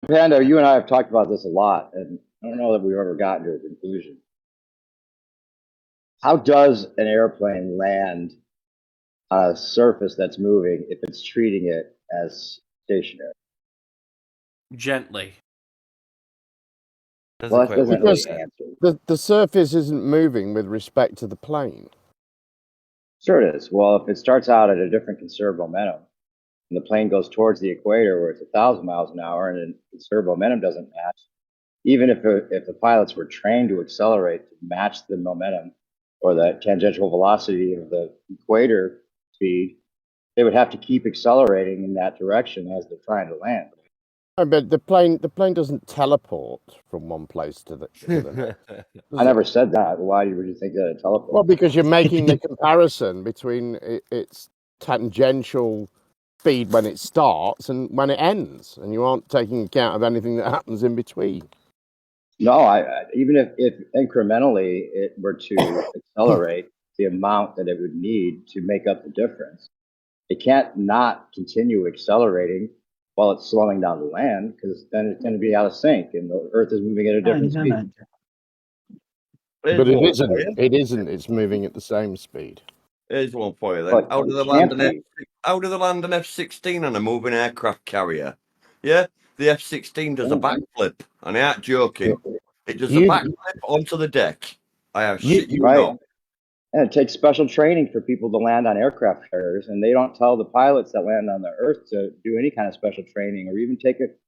Pando, you and I have talked about this a lot, and I don't know that we've ever gotten to a conclusion. How does an airplane land on a surface that's moving if it's treating it as stationary? Gently. Well, that doesn't really Because answer. the surface isn't moving with respect to the plane. Sure it is. Well, if it starts out at a different conserved momentum, and the plane goes towards the equator where it's 1,000 miles an hour, and the conserved momentum doesn't match, even if the pilots were trained to accelerate to match the momentum or the tangential velocity of the equator speed, they would have to keep accelerating in that direction as they're trying to land. No, but the plane doesn't teleport from one place to the next. I never said that. Why would you think that a teleport? Well, because you're making the comparison between its tangential speed when it starts and when it ends, and you aren't taking account of anything that happens in between. No, even if incrementally it were to accelerate the amount that it would need to make up the difference, it can't not continue accelerating while it's slowing down to land, because then it's going to be out of sync and the Earth is moving at a different speed. But it isn't. It isn't. It's moving at the same speed. Here's one for you then. But How do it they can't land an be. How do they land an F-16 on a moving aircraft carrier? Yeah, the F-16 does a backflip, and I ain't joking. It does a backflip onto the deck. I have shit you Right. know. And it takes special training for people to land on aircraft carriers, and they don't tell the pilots that land on the Earth to do any kind of special training or even take it.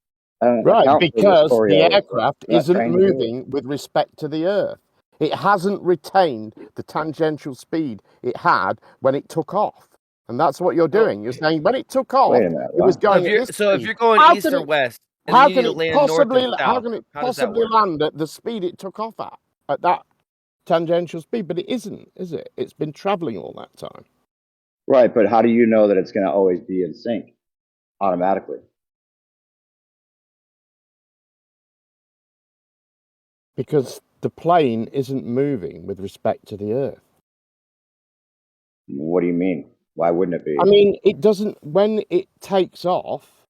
Right, because the aircraft isn't moving with respect to the Earth. It hasn't retained the tangential speed it had when it took off. And that's what you're doing. You're saying when it took off, Wait a minute, it was going at this So if speed. you're going How east can or it- west, and How then you can need to it land north possibly? and How south, can it how does that possibly work? land at the speed it took off at that tangential speed? But it isn't, is it? It's been traveling all that time. Right, but how do you know that it's going to always be in sync automatically? Because the plane isn't moving with respect to the Earth. What do you mean? Why wouldn't it be? I mean, it doesn't, when it takes off,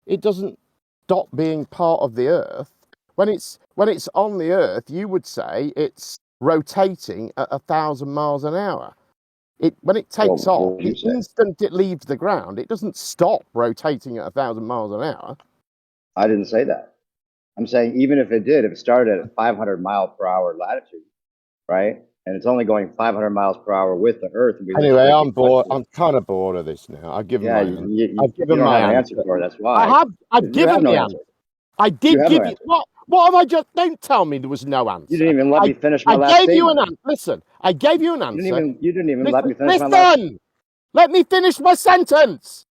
it doesn't stop being part of the Earth. When it's on the Earth, you would say it's rotating at 1,000 miles an hour. When it takes off, the instant it leaves the ground, it doesn't stop rotating at 1,000 miles an hour. I didn't say that. I'm saying even if it did, if it started at a 500 mile per hour latitude, right? And it's only going 500 miles per hour with the Earth. Anyway, I'm bored. I'm kind of bored of this now. I've given my answer. I've given my answer. That's why. I've given the answer. I did give you what have I just? Don't tell me there was no answer. You didn't even let me finish my last statement. I gave you an answer. Listen, I gave you an answer. You didn't even let me finish my last. Let me finish my sentence.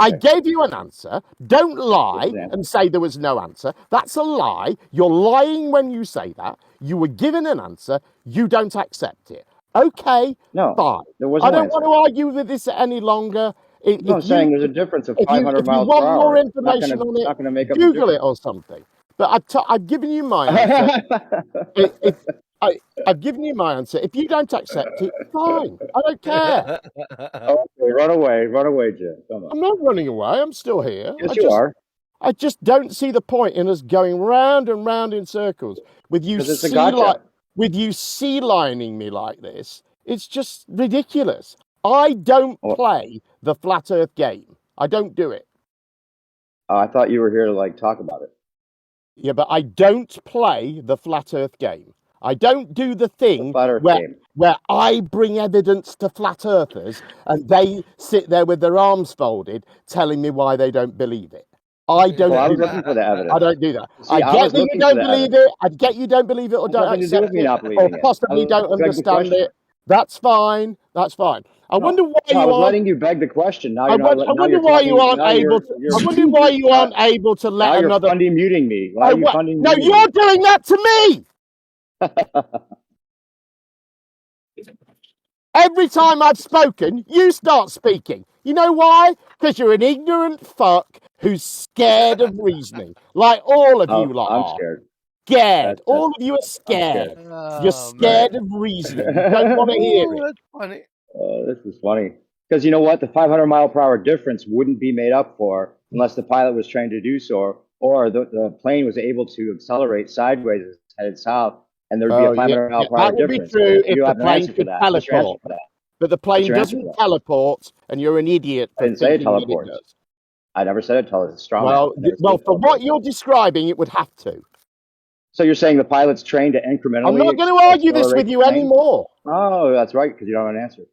Okay. I gave you an answer. Don't lie and say there was no answer. That's a lie. You're lying when you say that. You were given an answer. You don't accept it. Okay, no, fine. There was I don't want to argue with this any longer. I'm saying there's a difference of 500 miles per hour. If you want more information on it, Google it or something. But I've given you my answer. I've given you my answer. If you don't accept it, fine. I don't care. Okay, run away, Jim. Come on. I'm not running away. I'm still here. Yes, you are. I just don't see the point in us going round and round in circles with you sea lining me like this. It's just ridiculous. I don't play the flat Earth game. I don't do it. I thought you were here to talk about it. Yeah, but I don't play the flat Earth game. I don't do the thing where I bring evidence to flat earthers and they sit there with their arms folded telling me why they don't believe it. I don't I was looking for the evidence. I don't do that. See, I get that you don't believe it. I get you don't believe it or don't accept it or possibly don't understand it. That's fine. That's fine. I wonder why you aren't letting you beg the question. Now I wonder why you aren't able to. I wonder why you aren't able to let another. Now you're muting me. Why are you funding? No, you're doing that to me. Every time I've spoken, you start speaking. You know why? Because you're an ignorant fuck who's scared of reasoning, like all of you lot are. Scared. Scared. All of you are scared. You're scared of reasoning. You don't want to hear it. That's funny. This is funny. Because you know what? The 500 mile per hour difference wouldn't be made up for unless the pilot was trained to do so, or the plane was able to accelerate sideways as it's headed south, and there'd be a Oh, yeah, 500 yeah. mile per hour That would be difference. true if You the have an plane answer for could that. What's your answer teleport. for that? But the What's plane your answer for doesn't that? teleport, and you're an idiot I for didn't say it thinking that it teleports. does. I never said it teleports. It's a straw man. Well, I never said well, it for what teleports. you're describing, it would have to. So you're saying the pilot's trained to I'm incrementally not going to argue this accelerate with the you plane? anymore. Oh, that's right, because you don't have an answer.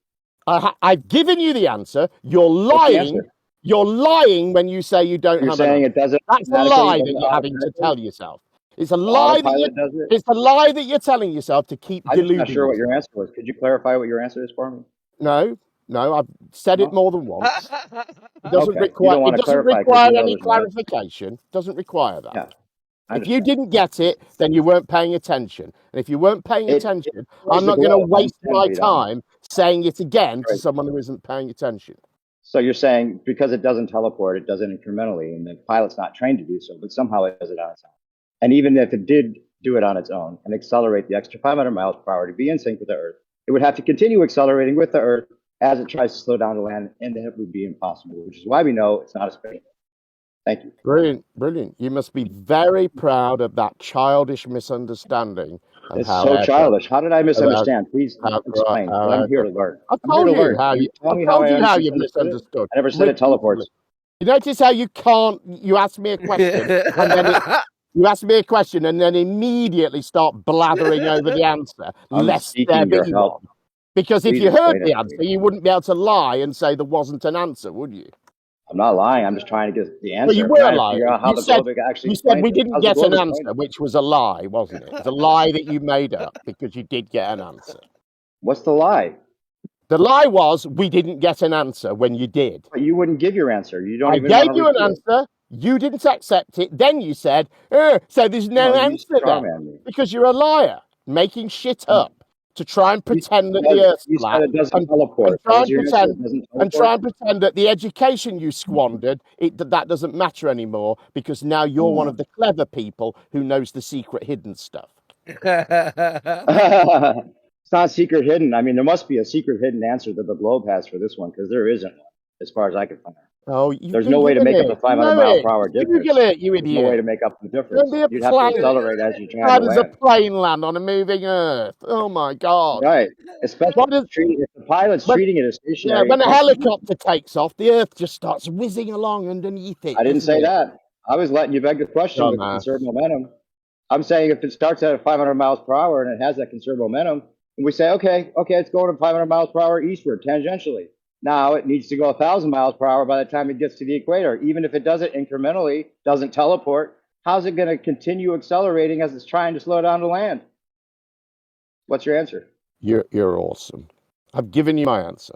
I've given you the answer. You're What's the lying. answer? You're lying when you say you don't You're have an saying answer. it doesn't That's a automatically, lie it that doesn't you're having to automatically. tell yourself. It's a The lie that you. autopilot does it. It's a lie that you're telling yourself to keep I'm just not deluding sure what your yourself. answer was. Could you clarify what your answer is for me? No, no, I've said it No? more than once. It doesn't Okay. You require. don't It want to doesn't clarify because require you know any there's no answer. clarification. Doesn't require that. Yeah, I If you understand. didn't get it, then you weren't paying attention. And if you weren't paying It attention, was I'm the not going to globe. I waste understand my why you don't. time saying it again to Right. someone who isn't paying attention. So you're saying because it doesn't teleport, it does it incrementally, and the pilot's not trained to do so, but somehow it does it on its own. And even if it did do it on its own and accelerate the extra 500 miles per hour to be in sync with the Earth, it would have to continue accelerating with the Earth as it tries to slow down to land, and it would be impossible, which is why we know it's not a space. Thank you. Brilliant, brilliant. You must be very proud of that childish misunderstanding of It's how so aircraft. childish. How did I About misunderstand? Please how, explain. how I'm here aircraft. to learn. I I'm here told to you learn. how Can you. you tell I me how told I you how you misunderstood it? misunderstood I never said it repeatedly. teleports. You notice how you can't. You ask me a question, and then you ask me a question, and then immediately start blathering over the answer, I'm lest there seeking your be help. one. Because if Please you heard explain it the to me. answer, you wouldn't be able to lie and say there wasn't an answer, would you? I'm not lying. I'm just trying to get the Well, you answer. I'm were trying to figure lying. out how the globe actually You said explains we it. didn't How's the get globe an explain answer, it? which was a lie, wasn't it? It was a lie that you made up because you did get an answer. What's the lie? The lie was we didn't get an answer when you did. But you wouldn't give your answer. You don't I even want gave to you an repeat it. answer. You didn't accept it. Then you said, so there's no No, you answer then strawman me. because you're a liar, making shit up to try and pretend that the Earth's You said flat it doesn't and teleport. That try was and your answer. pretend It doesn't and teleport. try and pretend that the education you squandered that doesn't matter anymore because now you're one of the clever people who knows the secret hidden stuff. It's not secret hidden. I mean, there must be a secret hidden answer that the globe has for this one because there isn't one, as far as I can find out. Oh, you There's no way to Google make up the it. You 500 know mile it. per hour Just Google difference. it, you There's no way idiot. to make up the Don't difference. be a You'd have to planet. accelerate as you're trying How to does a land. plane land on a moving Earth? Oh my God. Right. Especially What is, if the pilot's when, treating it as yeah, stationary, when it a can't keep. helicopter takes off, the Earth just starts whizzing along underneath it, I didn't doesn't say it? that. I was letting you beg the question with the conserved Dumbass. momentum. I'm saying if it starts at 500 miles per hour and it has that conserved momentum, and we say, okay, it's going to 500 miles per hour eastward tangentially. Now it needs to go 1,000 miles per hour by the time it gets to the equator. Even if it does it incrementally, doesn't teleport, how's it going to continue accelerating as it's trying to slow down to land? What's your answer? You're awesome. I've given you my answer.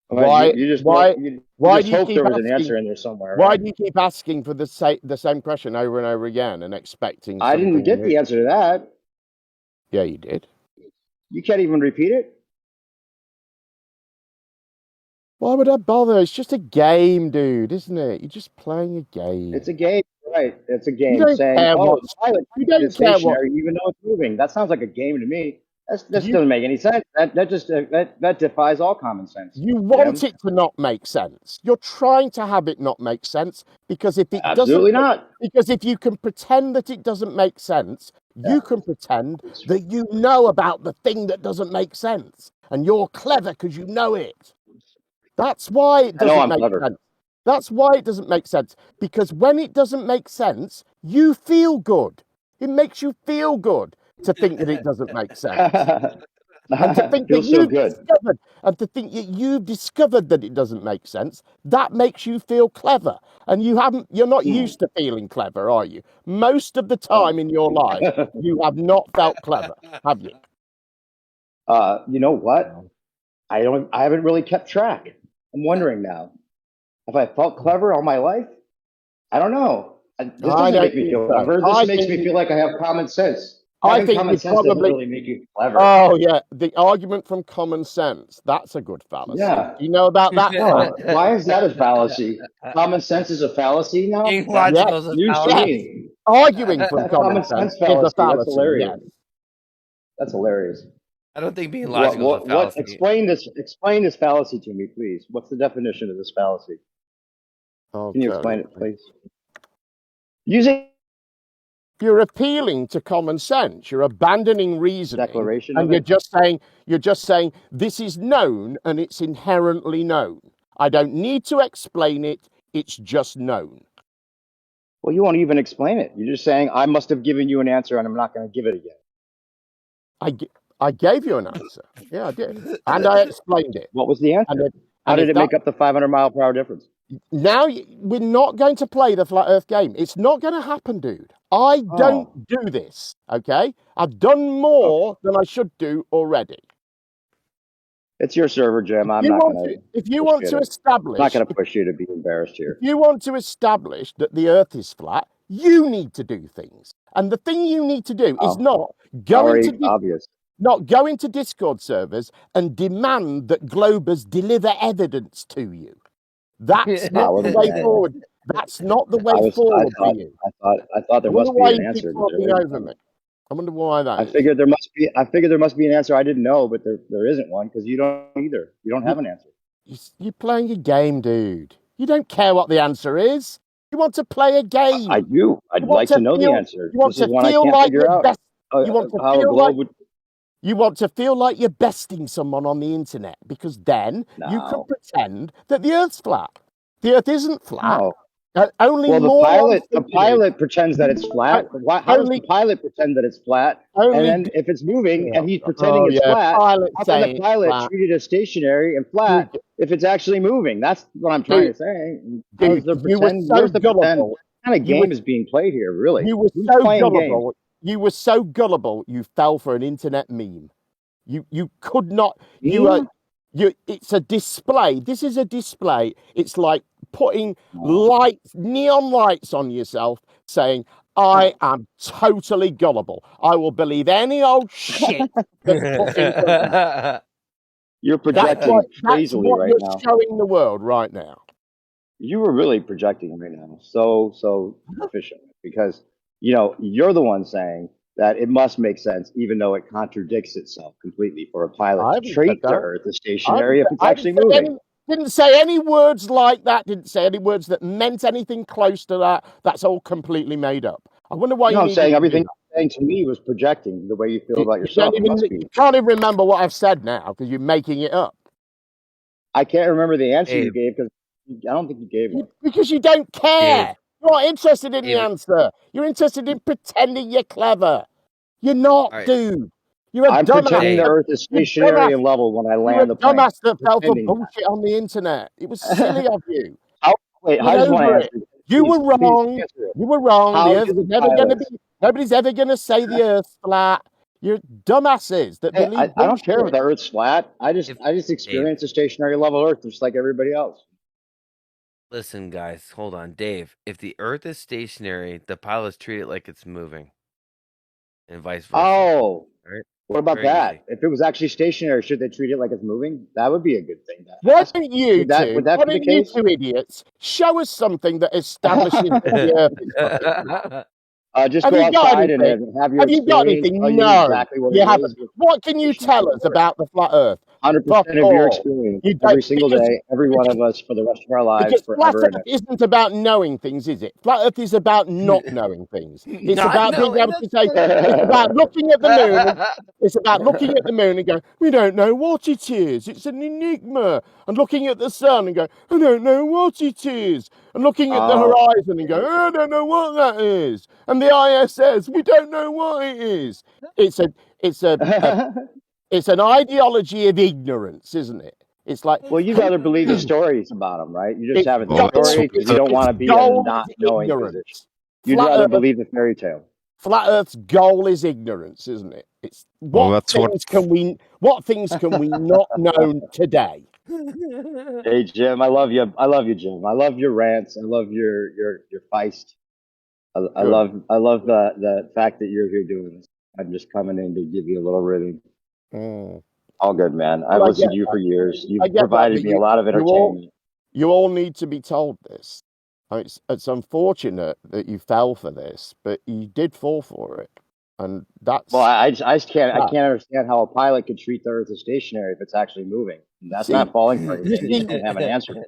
Well, Why you just why you why just do you hoped keep there was an asking? answer in there somewhere, Why right? do you keep asking for the same question over and over again and expecting I didn't something get new? the answer to that. Yeah, you did. You can't even repeat it. Why would I bother? It's just a game, dude, isn't it? You're just playing a game. It's a game, right? It's a You game don't saying, care "Oh, what the pilot you is don't care what stationary, even though it's moving." That sounds like a game to me. That you doesn't make any sense. That just that defies all common sense, you Jim. want it to not make sense. You're trying to have it not make sense because if it doesn't, Absolutely not. because if you can pretend that it doesn't make sense, Yeah. you can pretend that you know about the thing that doesn't make sense, and you're clever because you know it. That's why it I know doesn't I'm make clever. sense. That's why it doesn't make sense. Because when it doesn't make sense, you feel good. It makes you feel good to think that it doesn't make sense. And to think that Feels so good. you've discovered that it doesn't make sense, that makes you feel clever. And you're not used to feeling clever, are you? Most of the time in your life, you have not felt clever, have you? You know what? I haven't really kept track. I'm wondering now. Have I felt clever all my life? I don't know. This I doesn't don't make me think feel so. clever. This makes me feel like I have common sense. I Having think common you sense doesn't probably. really make you clever. Oh yeah, the argument from common sense. That's a good fallacy. Yeah. Do you know about that Oh, fallacy? why is that a fallacy? Common sense is a fallacy now? Being Yes, logical is a News to yes. fallacy. me. Arguing from A common common sense sense is a fallacy. That's fallacy. Yes. hilarious. That's hilarious. I don't think being logical is a What fallacy. explain this fallacy to me, please. What's the definition of this fallacy? I'll Can you tell explain you. it, please? Using You're appealing to common sense. You're abandoning reasoning, declaration and of you're it. just saying this is known and it's inherently known. I don't need to explain it. It's just known. Well, you won't even explain it. You're just saying I must have given you an answer, and I'm not going to give it again. I gave you an answer. Yeah, I did, and I explained it. What was the answer? How And did if it make up the 500-mile-per-hour difference? Now we're not going to play the flat Earth game. It's not going to happen, dude. I don't do this. Okay, I've done more than I should do already. It's your server, Jim. I'm not going to. If you want to establish, I'm not going to push you to be embarrassed here. If you want to establish that the Earth is flat, you need to do things, and the thing you need to do is not go into Discord servers and demand that Globers deliver evidence to you. That's not the way forward. That's not the way forward for you. I thought there must be an answer. I wonder why you keep talking over me. I wonder why that is. I figured there must be an answer I didn't know, but there isn't one because you don't either. You don't have an answer. You're playing a game, dude. You don't care what the answer is. You want to play a game. I do. I'd like to know the answer. You want to feel like you're best. You want to feel like you want to feel like you're besting someone on the internet because then you can pretend that the Earth's flat. The Earth isn't flat. No. The pilot pretends that it's flat. How does the pilot pretend that it's flat? And then if it's moving and he's pretending it's flat, how can the pilot treat it as stationary and flat if it's actually moving? That's what I'm trying to say. Where's the pretend? What kind of game is being played here, really? You were so gullible. You were so gullible. You fell for an internet meme. You could not. It's a display. This is a display. It's like putting neon lights on yourself, saying, "I am totally gullible. I will believe any old shit that's put in front of me." You're projecting crazily right now. You're showing the world right now. You were really projecting right now, so efficiently, because you're the one saying that it must make sense, even though it contradicts itself completely for a pilot to treat the Earth as stationary if it's actually moving. Didn't say any words like that. Didn't say any words that meant anything close to that. That's all completely made up. I wonder why I'm saying everything you're saying to me was projecting the way you feel about yourself. You can't even remember what I've said now because you're making it up. I can't remember the answer you gave because I don't think you gave one. Because you don't care. You're not interested in the answer. You're interested in pretending you're clever. You're not, dude. I'm pretending the Earth is stationary and level when I land the plane. You're a dumbass that fell for bullshit on the internet. It was silly of you. I just want to answer. You were wrong. You were wrong. The Earth is never going to be. Nobody's ever going to say the Earth's flat. You're dumbasses that believe. I don't care if the Earth's flat. I just experience a stationary level Earth just like everybody else. Listen, guys, hold on, Dave. If the Earth is stationary, the pilots treat it like it's moving, and vice versa. Oh, right? What about that? Easy. If it was actually stationary, should they treat it like it's moving? That would be a good thing. Why don't you two idiots show us something that establishes the Earth? Just go outside and have your. Have you got anything? No. Exactly you haven't. What can you tell us about the flat Earth? 100% of your experience every single day, every one of us for the rest of our lives. Flat Earth isn't about knowing things, is it? Flat Earth is about not knowing things. It's about being able to say. It's about looking at the moon. It's about looking at the moon and going, "We don't know what it is. It's an enigma." And looking at the sun and going, "I don't know what it is." And looking at the horizon and going, "I don't know what that is." And the ISS, "We don't know what it is." It's an ideology of ignorance, isn't it? It's like, well, you'd rather believe the stories about them, right? You just have a story because you don't want to be in a not knowing position. You'd rather believe the fairy tale. Flat Earth's goal is ignorance, isn't it? It's what things can we not know today? Hey Jim, I love you. I love you, Jim. I love your rants. I love your feist. I love the fact that you're here doing this. I'm just coming in to give you a little ribbing. All good, man. I've listened to you for years. You've provided me a lot of entertainment. You all need to be told this. I mean, it's unfortunate that you fell for this, but you did fall for it, and that's. Well, I just can't. I can't understand how a pilot could treat the Earth as stationary if it's actually moving. That's not falling for anything. You don't have an answer for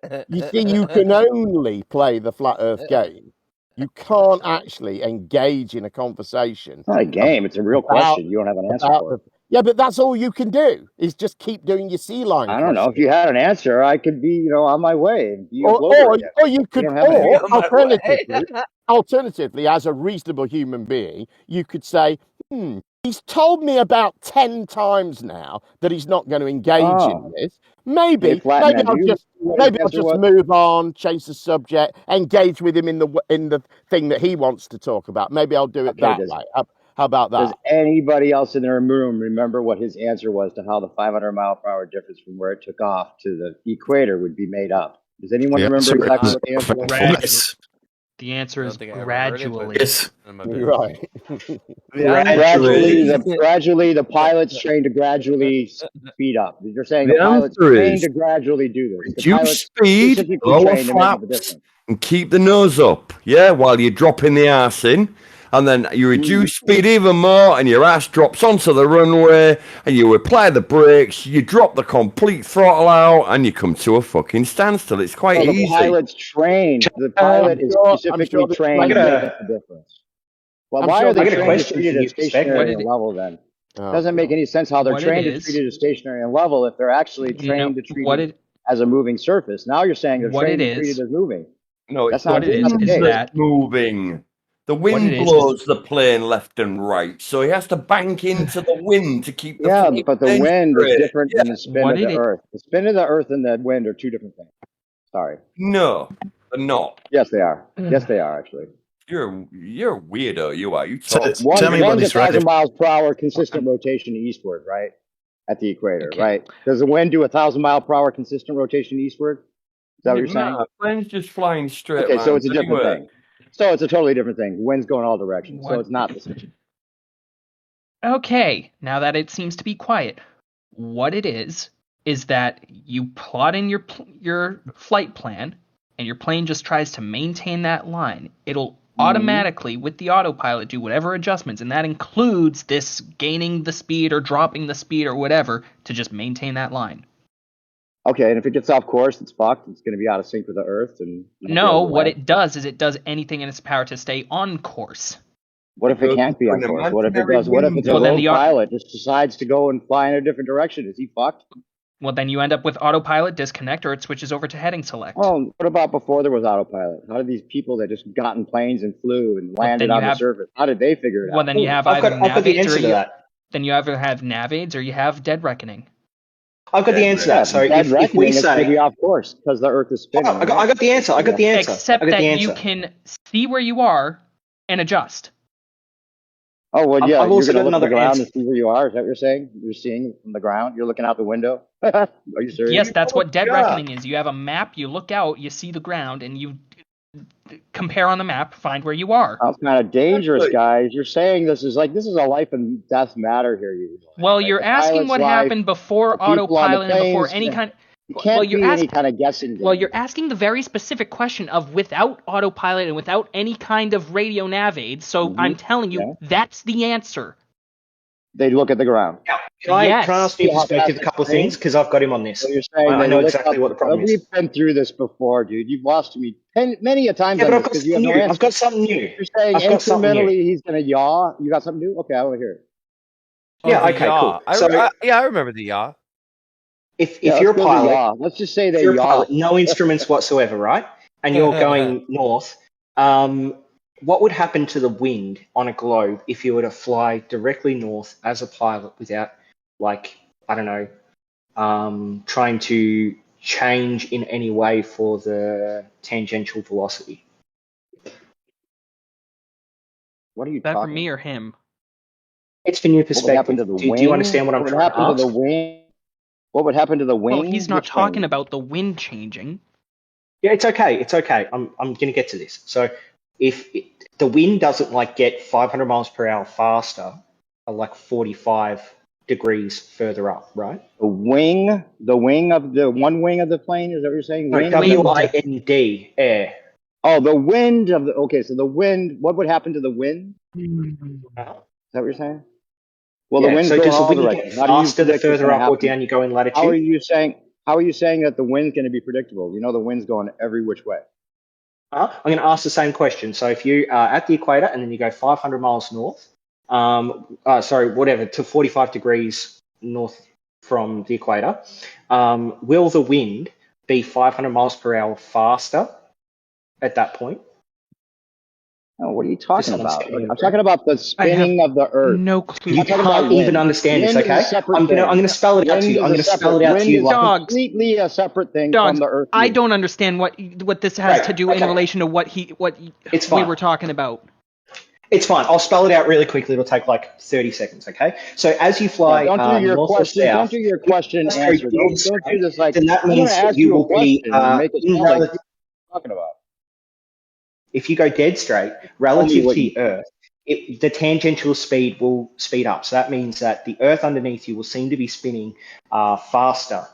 that. You see, you can only play the flat Earth game You can't actually engage in a conversation. It's not a game. It's a real question. You don't have an answer for it. Yeah, but that's all you can do is just keep doing your sea line. I don't know. If you had an answer, I could be, on my way and be a blower or again. you could, don't have an or answer. alternatively, as a reasonable human being, you could say, he's told me about 10 times now that he's not going to engage in this. Maybe I'll just move on, change the subject, engage with him in the thing that he wants to talk about. Maybe I'll do it that way. How about that? Does anybody else in the room remember what his answer was to how the 500-mile-per-hour difference from where it took off to the equator would be made up? Does anyone remember exactly what the answer was? The answer is gradually. Yes. Right. Gradually, the pilot's trained to gradually speed up. You're saying the pilot's trained to gradually do this. Reduce speed, lower flaps, and keep the nose up, while you're dropping the arse in. And then you reduce speed even more, and your ass drops onto the runway, and you apply the brakes, you drop the complete throttle out, and you come to a fucking standstill. It's quite easy. The pilot's trained. The pilot is specifically trained to make the difference. Well, why are they trained to treat it as stationary and level then? It doesn't make any sense how they're trained to treat it as stationary and level if they're actually trained to treat it as a moving surface. Now you're saying they're trained to treat it as moving. No, it's not moving. The wind blows the plane left and right, so he has to bank into the wind to keep the but the wind is different than the spin of the Earth. The spin of the Earth and the wind are two different things. Sorry. No, they're not. Yes, they are. Yes, they are, actually. You're a weirdo, you are. You talk. Tell me 1,000 miles per hour consistent rotation eastward, right? At the equator, right? Does the wind do 1,000 mile per hour consistent rotation eastward? Is that what you're saying? The plane's just flying straight. Okay, so it's a different thing. So it's a totally different thing. The wind's going all directions, so it's not the same. Okay, now that it seems to be quiet, what it is that you plot in your flight plan, and your plane just tries to maintain that line. It'll automatically, with the autopilot, do whatever adjustments, and that includes this gaining the speed or dropping the speed or whatever to just maintain that line. Okay, and if it gets off course, it's fucked. It's going to be out of sync with the Earth. No, what it does is it does anything in its power to stay on course. What if it can't be on course? What if it does? What if it's a rogue pilot just decides to go and fly in a different direction? Is he fucked? Well, then you end up with autopilot, disconnect, or it switches over to heading select. Oh, what about before there was autopilot? How did these people that just got in planes and flew and landed on the surface, how did they figure it out? Well, then you have either Then you either have nav aids or you have dead reckoning. I've got the answer to that. So if we say be off course because the Earth is spinning. I got the answer. I got the answer. Except that you can see where you are and adjust. Oh well, yeah. I've also got another ground to see where you are. Is that what you're saying? You're seeing from the ground. You're looking out the window. Are you serious? Yes, that's what dead reckoning is. You have a map. You look out. You see the ground, and you compare on the map, find where you are. That's kind of dangerous, guys. You're saying this is a life and death matter here. Well, you're asking what happened before autopilot and before any kind. Any kind of guessing game. Well, you're asking the very specific question of without autopilot and without any kind of radio nav aid. So I'm telling you, that's the answer. They look at the ground. Can I ask you perspective a couple of things? Because I've got him on this. So you're saying I know exactly what the problem is. We've been through this before, dude. You've lost me many a time. Yeah, but I've got something new. You're saying incrementally he's going to yaw. You got something new? Okay, I want to hear it. Yeah, okay, cool. I remember the yaw. If you're a pilot, let's just say that you're a pilot, no instruments whatsoever, right? And you're going north. What would happen to the wind on a globe if you were to fly directly north as a pilot without, trying to change in any way for the tangential velocity? What are you talking about? That for me or him? It's from your perspective. Do you understand what I'm trying to ask? To the wing? What would happen to the wind? Well, he's not talking about the wind changing. Yeah, it's okay. It's okay. I'm going to get to this. So if the wind doesn't get 500 miles per hour faster, 45 degrees further up, right? The wing of the one wing of the plane, is that what you're saying? W-I-N-D, air. Oh, the wind of the, okay, so the wind, what would happen to the wind? Is that what you're saying? Well, the wind's so going does the all wind directions. get faster the further up or down you go in latitude? How are you saying that the wind's going to be predictable? The wind's going every which way. I'm going to ask the same question. So if you are at the equator and then you go 500 miles north, to 45 degrees north from the equator, will the wind be 500 miles per hour faster at that point? No, what are you talking someone about? standing in I'm the room? talking about the spinning of the Earth. No clue. You I'm talking about can't even wind. understand this, Wind is a okay? separate I'm thing. gonna spell it out to Wind you. I'm is gonna a spell separate. it out Wind to you is like Dogs. completely a separate thing Dogs, from the Earth. I view. don't understand what this has Right, to do in okay. relation to what It's we fine. were talking about. It's fine. I'll spell it out really quickly. It'll take like 30 seconds, okay? So as you fly Don't do your north or question. Don't south, do your if you question and go answer. dead Don't straight, do this like then that I'm going to means that ask you you a will be question and make it in sound like relative. you're talking about. If you go dead straight Tell me relative what to you the Earth, the tangential speed will speed up. So that means that the Earth underneath you will seem to be spinning faster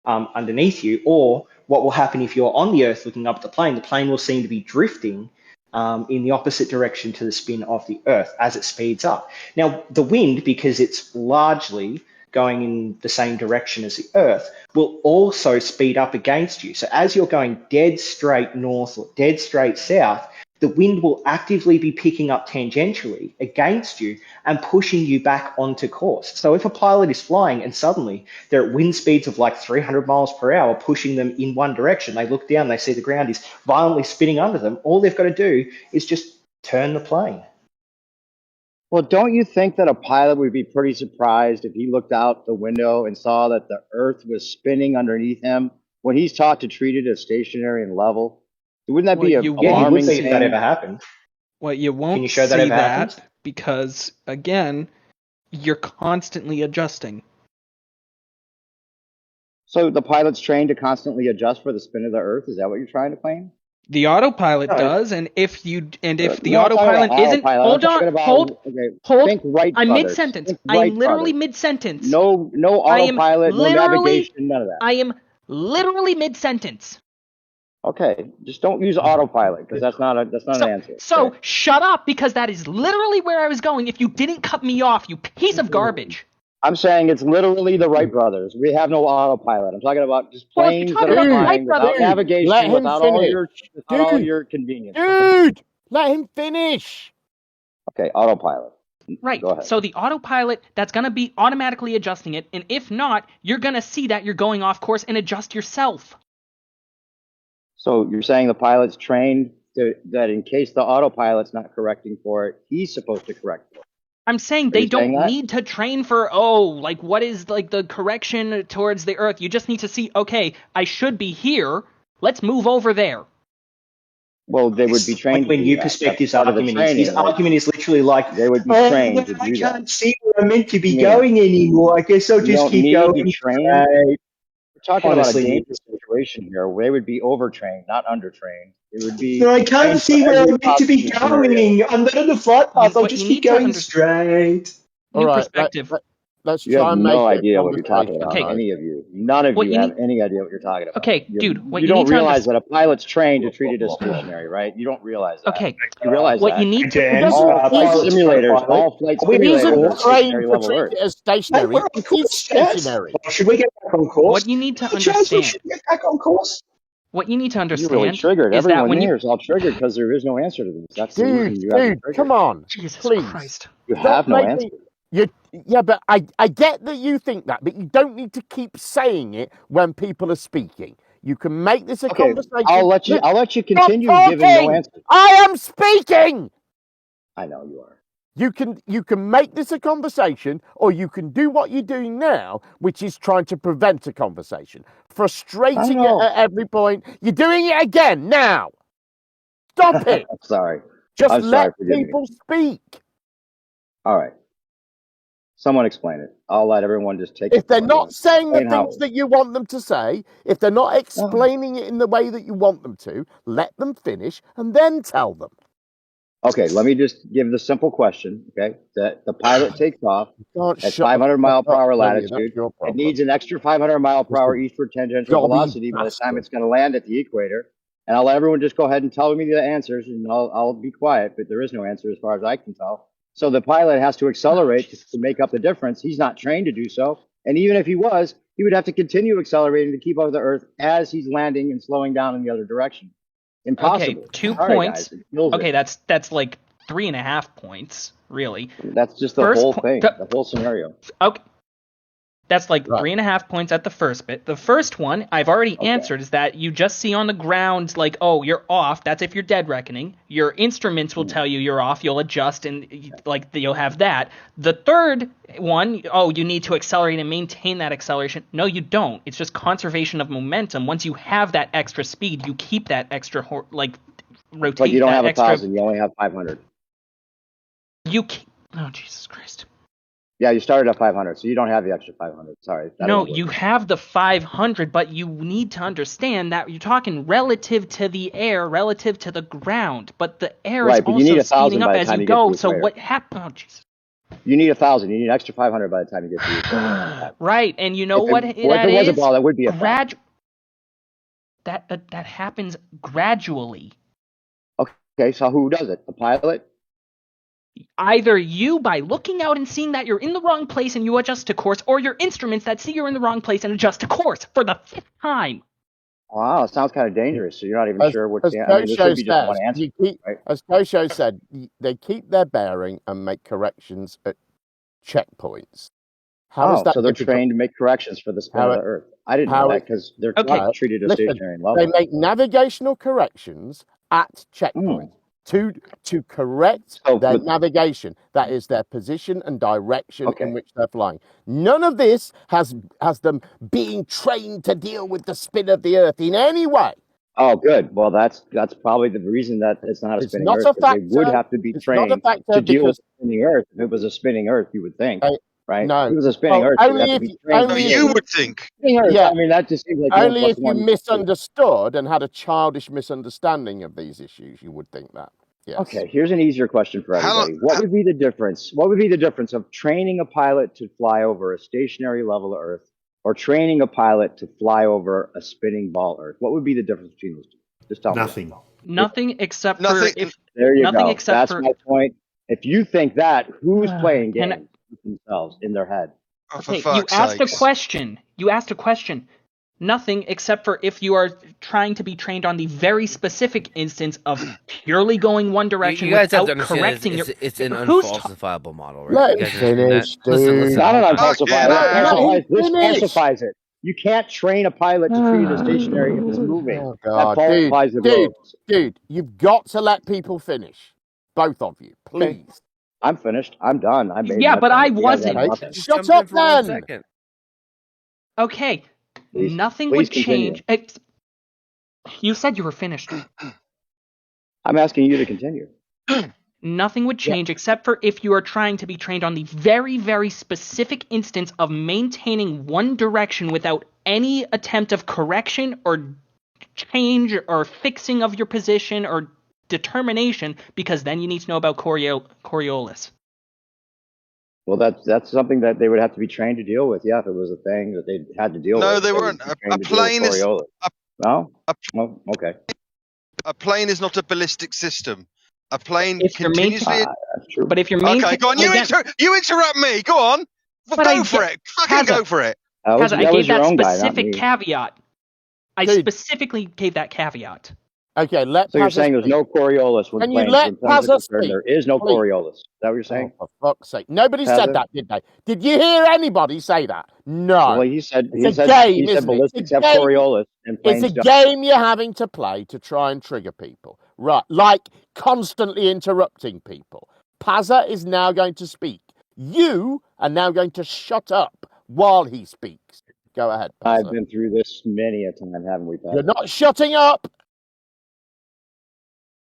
underneath you. Or what will happen if you're on the Earth looking up at the plane will seem to be drifting in the opposite direction to the spin of the Earth as it speeds up. Now, the wind, because it's largely going in the same direction as the Earth, will also speed up against you. So as you're going dead straight north or dead straight south, the wind will actively be picking up tangentially against you and pushing you back onto course. So if a pilot is flying and suddenly they're at wind speeds of like 300 miles per hour, pushing them in one direction, they look down, they see the ground is violently spinning under them, all they've got to do is just turn the plane. Well, don't you think that a pilot would be pretty surprised if he looked out the window and saw that the Earth was spinning underneath him when he's taught to treat it as stationary and level? Wouldn't that be Well, an you Yeah, he won't would alarming see if that thing? ever happened. Well, you Can won't you show that see ever happens? that because, again, you're constantly adjusting. So the pilot's trained to constantly adjust for the spin of the Earth. Is that what you're trying to claim? The autopilot No, does, and if the I'm not talking about autopilot isn't, autopilot. I'm talking about hold. think right, I'm brothers. mid-sentence. Think I am right, literally brothers. mid-sentence. No I am autopilot, no literally, navigation, none of that. I am literally mid-sentence. Okay, just don't use autopilot because that's not an answer. So Okay? shut up because that is literally where I was going. If you didn't cut me off, you piece of garbage. I'm saying it's literally the Wright brothers. We have no autopilot. I'm talking about just Well, if you're planes that talking are about the Dude, Wright flying brothers, without let navigation, him finish. without all Dude, your convenience. dude, let him finish. Okay, autopilot. right. Go ahead. So the autopilot, that's going to be automatically adjusting it, and if not, you're going to see that you're going off course and adjust yourself. So you're saying the pilot's trained that in case the autopilot's not correcting for it, he's supposed to correct for it. I'm saying Are they you saying don't that? need to train for, like what is like the correction towards the Earth. You just need to see, okay, I should be here. Let's move over there. Well, they would be trained when to do you that. perspect That's his part of the argument is, his training. Like, argument is literally like, they would be trained to I do that. can't see where I'm meant to be I mean, going anymore. I guess I'll you just don't keep need to going train. straight. We're talking about a Honestly, dangerous situation here. They would be overtrained, not undertrained. It would be no, I can't trained for see where every I'm meant to be possible scenario. going. I'm not on the flight path. I'll What just you keep need to going understand, straight. All new right, perspective. let's You have try and make no it a idea what you're talking about. conversation. Okay. Any of you. None of What you you have need, any idea what you're talking about. okay, dude, what You you don't need to realize understand. that a pilot's trained to treat it as stationary, right? You don't realize that. Okay, You realize what that. you need to Dan, All flight pilot's simulators, co-pilot. Are we He on isn't are course? trained stationary to level treat Earth. it as Hey, we're stationary. on It's course, Chaz. stationary. Should we get back on course? what you need to Chaz, we understand. should get back on course. What you need to You're really understand triggered. is that Everyone when you here is all triggered because there is no answer to this. That's the Dude, reason you guys are dude, come triggered. on. Jesus Please. Christ. You Stop have no answer. making yeah, but I get that you think that, but you don't need to keep saying it when people are speaking. You can make this a Okay, conversation. I'll let you Stop continue giving no talking! answer. I am speaking! I know you are. You can make this a conversation, or you can do what you're doing now, which is trying to prevent a conversation. Frustrating it at every point. You're doing it again now. Stop it. I'm sorry. Just I'm let sorry. Forgive me. people speak. All right. Someone explain it. I'll let everyone just take If it. they're not saying the Explain how. things that you want them to say, if they're not explaining it in the way that you want them to, let them finish and then tell them. Okay, let me just give the simple question. Okay, that the pilot takes off Can't at shut the 500 mile fuck per up, hour can you? latitude. That's your It problem. needs an extra 500 mile per hour eastward tangential Gobby velocity by the time bastard. it's going to land at the equator. And I'll let everyone just go ahead and tell me the answers, and I'll be quiet. But there is no answer as far as I can tell. So the pilot has to accelerate to make up the difference. He's not trained to do so, and even if he was, he would have to continue accelerating to keep up with the Earth as he's landing and slowing down in the other direction. Impossible. Okay, 2 Sorry, points. guys. It kills Okay, it. that's like 3.5 points, really. That's just the First whole po- thing, the- the whole scenario. Okay, that's like Right. 3.5 points at the first bit. The first one I've already answered is that you just see on the ground like, oh, you're off. That's if you're dead reckoning. Your instruments will tell you you're off. You'll adjust and like you'll have that. The third one, oh, you need to accelerate and maintain that acceleration. No, you don't. It's just conservation of momentum. Once you have that extra speed, you keep that extra rotate. But you don't that have extra. 1,000. You only have 500. Oh, Jesus Christ. Yeah, you started at 500, so you don't have the extra 500. Sorry. No, you have the 500, but you need to understand that you're talking relative to the air, relative to the ground. But the air Right, is but you need also 1,000 speeding up by the as time you you get to go. the So equator. what happened? Oh, Jesus. You need 1,000. You need an extra 500 by the time you get to the equator. Right, and you know If what it that was a is? ball, that would be a fact. That happens gradually. Okay, so who does it? The pilot? Either you by looking out and seeing that you're in the wrong place and you adjust to course, or your instruments that see you're in the wrong place and adjust to course for the 5th time. Wow, it sounds kind of dangerous. So you're not even As, sure which. as I mean, there Kosho should be just says, one answer, right? as Kosho said, they keep their bearing and make corrections at checkpoints. How does that so they're difficult? trained to make corrections for the spin How of the it- Earth. I didn't how know it- that because they're Okay. not treated as Listen, stationary in They level. make navigational corrections at checkpoints to correct So, their but- navigation. That is their position and direction Okay. in which they're flying. None of this has them being trained to deal with the spin of the Earth in any way. Oh, good. Well, that's probably the reason that it's not a It's spinning not Earth. a 'Cause they would factor. have to be It's not a trained factor to deal with because a spinning Earth. If it was a spinning Earth, you would think, right? no. If it was a spinning Well, Earth, you would only have to if be you- trained. only to if deal you with would think. spinning Earth. Yeah. I mean, that just seems like one Only plus if you one. misunderstood and had a childish misunderstanding of these issues, you would think that. Yes. Okay, here's an easier question for How- everybody. What would be the difference? What would be the difference of training a pilot to fly over a stationary level of Earth or training a pilot to fly over a spinning ball Earth? What would be the difference between those two? Just tell me. Nothing. Nothing except Nothing- for if There you nothing go. except That's for my point. If you think that, who's playing Can I- games with themselves in their head? Oh, for okay, you fuck's asked a sakes. question. You asked a question. Nothing except for if you are trying to be trained on the very specific instance of purely going one direction You guys have to without understand correcting it's an who's unfalsifiable model, right? Let You him guys understand that? finish, Listen, dude. listen. Not an I- unfalsifiable. Let him This finish. falsifies it. You can't train a pilot to treat it as stationary if it's moving. Oh, That God. falsifies the rules. Dude, you've got to let people finish. Both of you, please. Okay. I'm finished. I'm done. I made Yeah, my but point. I You guys wasn't. have Okay. nothing. Just Shut jump in up for 1 then. second. Okay, Please- nothing please would continue. change. You said you were finished. I'm asking you to continue. Nothing would change except for if you are trying to be trained on the very, very specific instance of maintaining one direction without any attempt of correction or change or fixing of your position or determination, because then you need to know about Coriolis. Well, that's something that they would have to be trained to deal with. Yeah, if it was a thing that they had to deal with. No, they would weren't. be A trained to deal with plane is- Coriolis. a- No? a- Oh, okay. A plane is not a ballistic system. A plane If you're continuously. That's true. But if you're Okay, maintaining, go on. You interrupt me. Go on. Well, But go I for get- it. Fucking Hazza. go for it. That was, I that was gave your that own guy, not specific me. caveat. I Dude. specifically gave that caveat. Okay, let So you're Pazza saying there's speak. no Coriolis when Can you planes let when planes Pazza are concerned? speak, There is no please? Coriolis. Is that what you're saying? Oh, for fuck's sake. Nobody Pazza? said that, did they? Did you hear anybody say that? No. Well, he said It's a game, isn't it? ballistics It's a have game. Coriolis and It's planes a don't. game you're having to play to try and trigger people. Right. Like constantly interrupting people. Pazza is now going to speak. You are now going to shut up while he speaks. Go ahead, Pazza. I've been through this many a time, haven't we, Pat? You're not shutting up.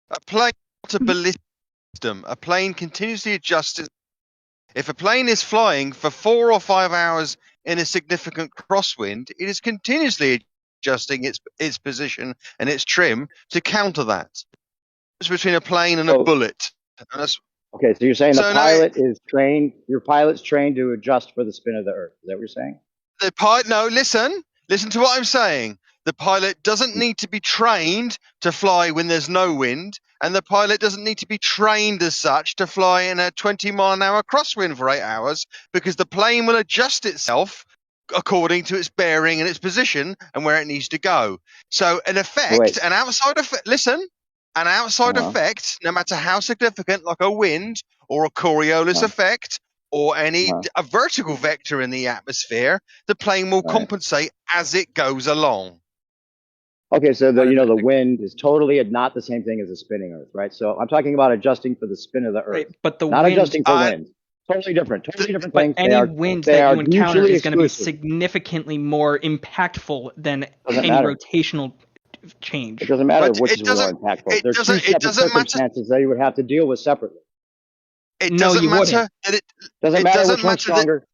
A plane is not a ballistic system. A plane continuously adjusts. If a plane is flying for 4 or 5 hours in a significant crosswind, it is continuously adjusting its position and its trim to counter that. It's between a plane and a So- bullet. And that's, Okay, so you're saying So the now- pilot is trained. Your pilot's trained to adjust for the spin of the Earth. Is that what you're saying? the pilot. No, listen to what I'm saying. The pilot doesn't need to be trained to fly when there's no wind, and the pilot doesn't need to be trained as such to fly in a 20-mile-an-hour crosswind for 8 hours, because the plane will adjust itself according to its bearing and its position and where it needs to go. So, in effect, Wait. an outside effect. Listen, An outside effect, no matter how significant, like a wind or a Coriolis effect or a vertical vector in the atmosphere, the plane will compensate as it goes along. Okay, so the wind is totally not the same thing as a spinning Earth, right? So I'm talking about adjusting for the spin of the Earth, Right, but the not wind, adjusting for wind. Totally different but things. any wind that you encounter is going to be significantly more impactful than any rotational change. It doesn't matter which is more impactful. There's two separate circumstances that you would have to deal with separately. It doesn't matter that it doesn't matter which one's stronger.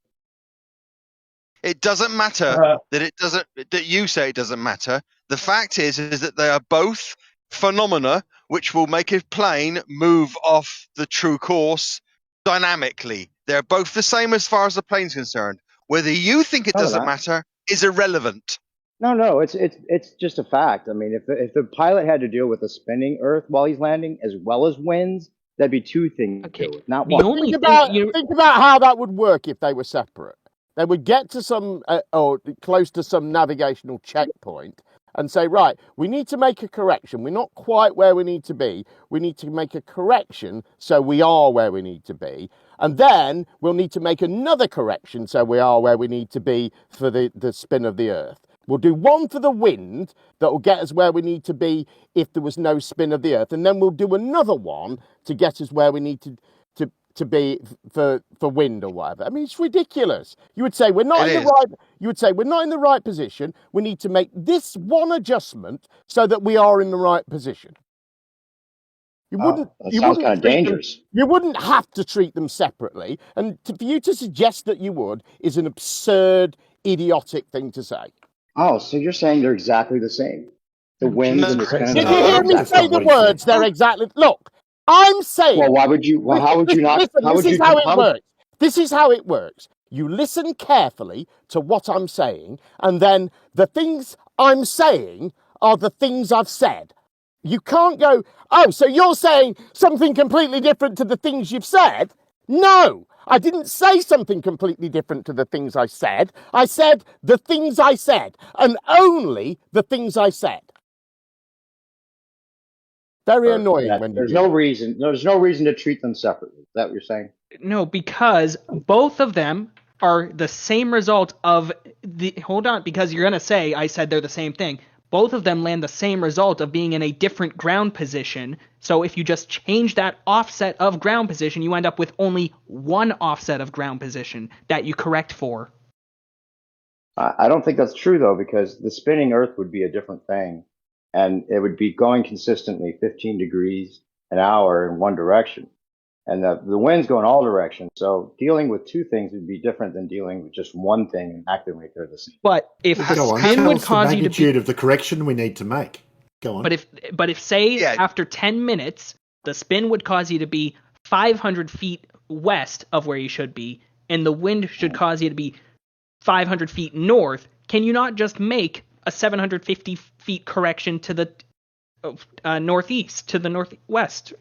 It doesn't matter that you say it doesn't matter. The fact is that they are both phenomena which will make a plane move off the true course dynamically. They're both the same as far as the plane's concerned. Whether you think it doesn't matter is irrelevant. No, it's just a fact. I mean, if the pilot had to deal with a spinning Earth while he's landing, as well as winds, that'd be two things to deal with, not one. Think about how that would work if they were separate. They would get to some, or close to some navigational checkpoint and say, right, we need to make a correction. We're not quite where we need to be. We need to make a correction so we are where we need to be. And then we'll need to make another correction so we are where we need to be for the spin of the Earth. We'll do one for the wind that will get us where we need to be if there was no spin of the Earth. And then we'll do another one to get us where we need to be for wind or whatever. I mean, it's ridiculous. You would say we're not in the right position. We need to make this one adjustment so that we are in the right position. That sounds kind of dangerous. You wouldn't have to treat them separately, and for you to suggest that you would is an absurd, idiotic thing to say. Oh, so you're saying they're exactly the same? The winds and the spin of the Earth. Did you hear me say the words? They're exactly. Look. I'm saying. Well, why would you? Well, how would you not? Listen, this is how it works. This is how it works. You listen carefully to what I'm saying, and then the things I'm saying are the things I've said. You can't go, oh, so you're saying something completely different to the things you've said? No, I didn't say something completely different to the things I said. I said the things I said, and only the things I said. Very annoying when there's no reason to treat them separately. Is that what you're saying? No, because both of them are the same result of because you're going to say I said they're the same thing. Both of them land the same result of being in a different ground position. So if you just change that offset of ground position, you end up with only one offset of ground position that you correct for. I don't think that's true, though, because the spinning Earth would be a different thing. And it would be going consistently 15 degrees an hour in one direction. And the wind's going all directions. So dealing with two things would be different than dealing with just one thing and acting like they're the same. But if the spin would cause you to be... magnitude of the correction we need to make. Go on. But if after 10 minutes, the spin would cause you to be 500 feet west of where you should be, and the wind should cause you to be 500 feet north, can you not just make a 750 feet correction to the northeast, to the northwest?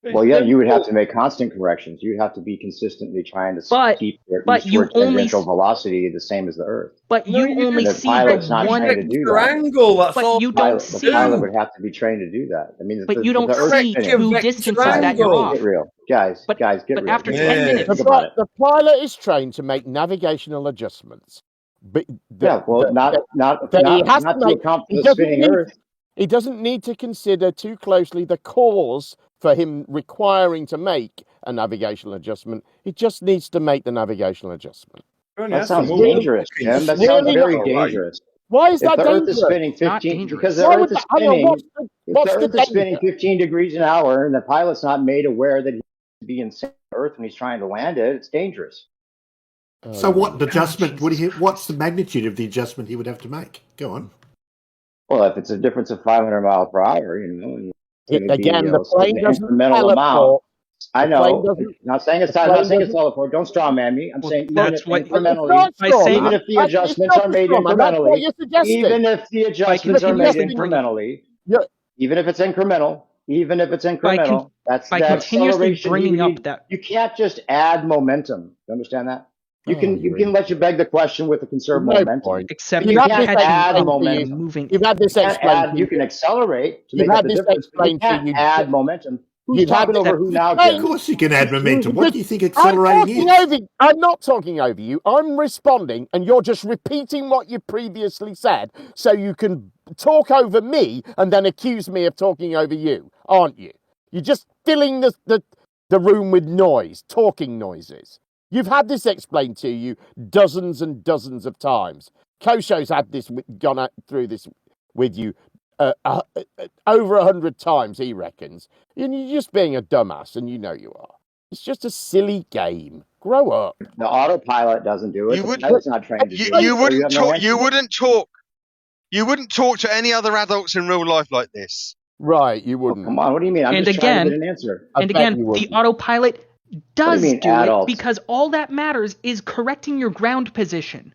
Well, yeah, you would have to make constant corrections. You'd have to be consistently trying to keep your tangential velocity the same as the Earth. But you only see the one triangle. That's but all. You don't see. The pilot would have to be trained to do that. I mean, but you don't see two distances that you're off. Get real, guys. Get real. But after 10 minutes, the pilot is trained to make navigational adjustments. But not to account for the spinning Earth. He doesn't need to consider too closely the cause for him requiring to make a navigational adjustment. He just needs to make the navigational adjustment. That sounds dangerous, Jim. That sounds very dangerous. Why is that dangerous? Earth is spinning 15 because the Earth is spinning. If the Earth is spinning 15 degrees an hour and the pilot's not made aware that he's be in Earth when he's trying to land it, it's dangerous. So what adjustment would he? What's the magnitude of the adjustment he would have to make? Go on. Well, if it's a difference of 500 miles per hour, the plane doesn't incremental amount. I know. Not saying it's teleport. Don't straw man me. I'm saying that's what incrementally. Even if the adjustments are made incrementally, even if the adjustments are made incrementally, even if it's incremental, that's by that continuously acceleration. Bringing up that you can't just add momentum. You understand that? You can let you beg the question with the conserved No momentum. point. Except You've you're had this catching add up momentum. and moving. You've had this You can't explained add. to You can accelerate to You've make up had the this difference, but you explained to can't you. add momentum. Who's You've had talking this over who now, explained- Jim? Of course you can add momentum. What do you think I'm accelerating talking is? over. I'm not talking over you. I'm responding, and you're just repeating what you previously said, so you can talk over me and then accuse me of talking over you, aren't you? You're just filling the room with noise, talking noises. You've had this explained to you dozens and dozens of times. Kosho's had this gone through this with you over 100 times, he reckons. And you're just being a dumbass, and you know you are. It's just a silly game. Grow up. The autopilot doesn't do it. You The would pilot's not trained to do it. you So you wouldn't have no talk answer. you wouldn't talk to any other adults in real life like this. Right, you Oh, wouldn't. come on, what do you mean? I'm And just trying to again- get an answer. I And bet again, you the wouldn't. autopilot does mean, do adults? it because all that matters is correcting your ground position.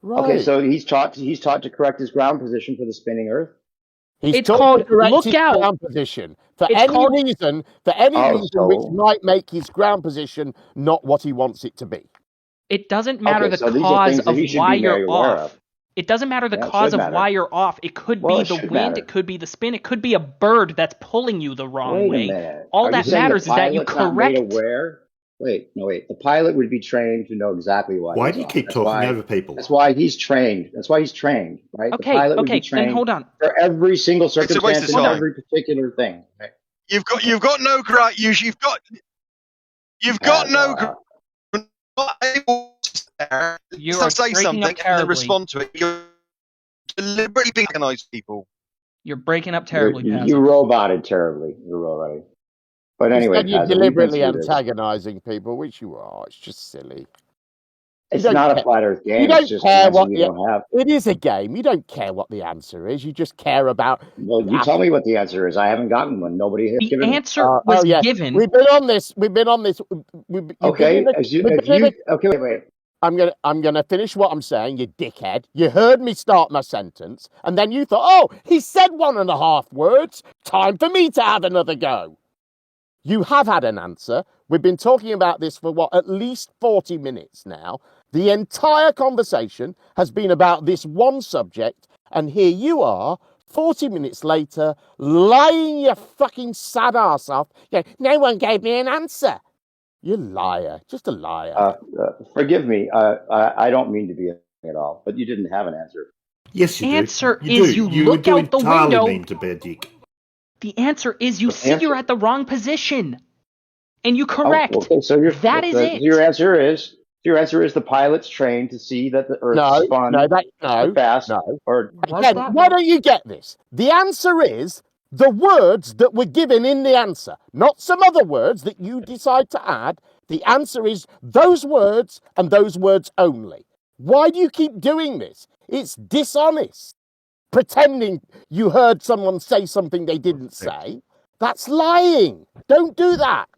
Right. Okay, so he's taught to correct his ground position for the spinning Earth. He's It's taught called to correct look his out. ground position for It's any called- reason, Oh, which so- might make his ground position not what he wants it to be. It doesn't matter Okay, the so these are cause things that of he should why be very you're aware off. of. It doesn't matter the Yeah, it cause should of matter. why you're off. It could Well, be it the should wind, matter. it could be the spin, it could be a bird that's pulling you the wrong Wait way. a minute. All Are that you saying matters the is that you pilot's not made correct. aware? Wait, no, wait. The pilot would be trained to know exactly why. Why he's do you off. keep That's talking why- over people? That's why he's trained. That's why he's trained, right? The Okay, pilot would be okay, then trained hold on. for every single It's a waste circumstance of and time. every particular thing. Right? You've got no great. You've got no. Uh, Not able to You are say breaking something up and then terribly. respond to it. You're deliberately being organized people. You're breaking up terribly, you Pazzo. roboted terribly. You roboted. But You anyway, said you're Paz, we've been deliberately through this. antagonizing people, which you are. It's just silly. It's don't not care- a flat Earth game. don't It's just care an answer what you the- don't have. It is a game. You don't care what the answer is. You just care about. Well, you tell me what the answer is. I haven't gotten one. Nobody has The given me. answer was yeah. given. We've been on this. You've Okay, been in a- okay, wait. I'm gonna finish what I'm saying, you dickhead. You heard me start my sentence, and then you thought, oh, he said 1.5 words. Time for me to have another go. You have had an answer. We've been talking about this for at least 40 minutes now. The entire conversation has been about this one subject, and here you are, 40 minutes later, lying your fucking sad ass off. No one gave me an answer. You liar. Just a liar. Forgive me. I don't mean to be at all, but you didn't have an answer. Yes, you Answer do. You is do. you look do out the entirely window. mean to be a dick. The answer is you The see you're answer- at the wrong position. And you correct. Oh, okay, so That is it. Your answer is the pilot's trained to see that the Earth is spun fast. no. Or Again, why don't you get this? The answer is the words that were given in the answer, not some other words that you decide to add. The answer is those words and those words only. Why do you keep doing this? It's dishonest. Pretending you heard someone say something they didn't say. That's lying. Don't do that.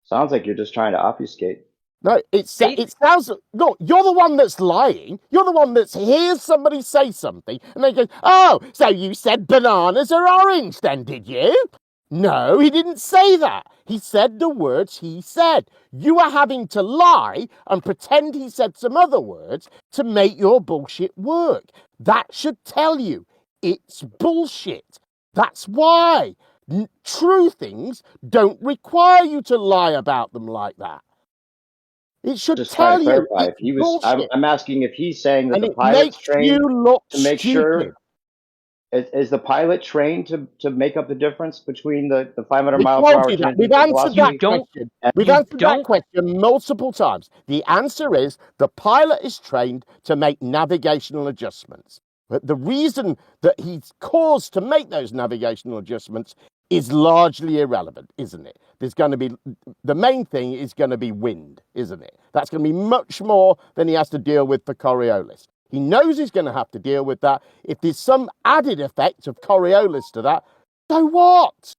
sounds like you're just trying to obfuscate. No, it sounds. No, you're the one that's lying. You're the one that hears somebody say something and they go, "Oh, so you said bananas are orange, then, did you?" No, he didn't say that. He said the words he said. You are having to lie and pretend he said some other words to make your bullshit work. That should tell you it's bullshit. That's why true things don't require you to lie about them like that. It should Just tell trying to you clarify. it's If he was, bullshit. I'm asking if he's saying that And the it pilot's makes trained you look to make stupid. sure. Is the pilot trained to make up the difference between the 500 We mile per told hour you that. change We've in answered velocity? that question. We've you answered don't- that question multiple times. The answer is the pilot is trained to make navigational adjustments. But the reason that he's caused to make those navigational adjustments is largely irrelevant, isn't it? The main thing is going to be wind, isn't it? That's going to be much more than he has to deal with for Coriolis. He knows he's going to have to deal with that. If there's some added effect of Coriolis to that, so what?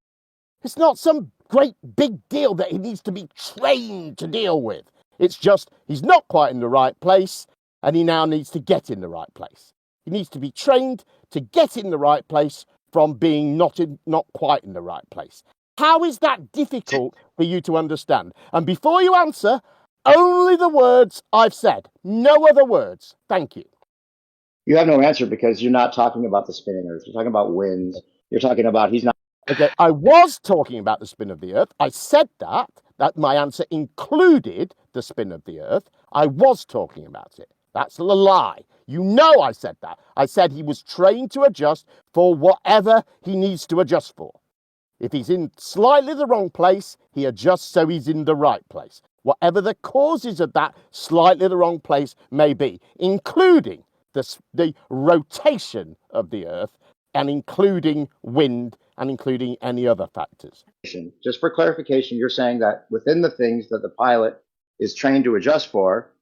It's not some great big deal that he needs to be trained to deal with. It's just he's not quite in the right place, and he now needs to get in the right place. He needs to be trained to get in the right place from being not quite in the right place. How is that difficult for you to understand? And before you answer, only the words I've said. No other words. Thank you. You have no answer because you're not talking about the spinning Earth. You're talking about winds. You're talking about he's not. Okay, I was talking about the spin of the Earth. I said that my answer included the spin of the Earth. I was talking about it. That's a lie. You know I said that. I said he was trained to adjust for whatever he needs to adjust for. If he's in slightly the wrong place, he adjusts so he's in the right place. Whatever the causes of that slightly the wrong place may be, including the rotation of the Earth and including wind and including any other factors. Just for clarification, you're saying that within the things that the pilot is trained to adjust for,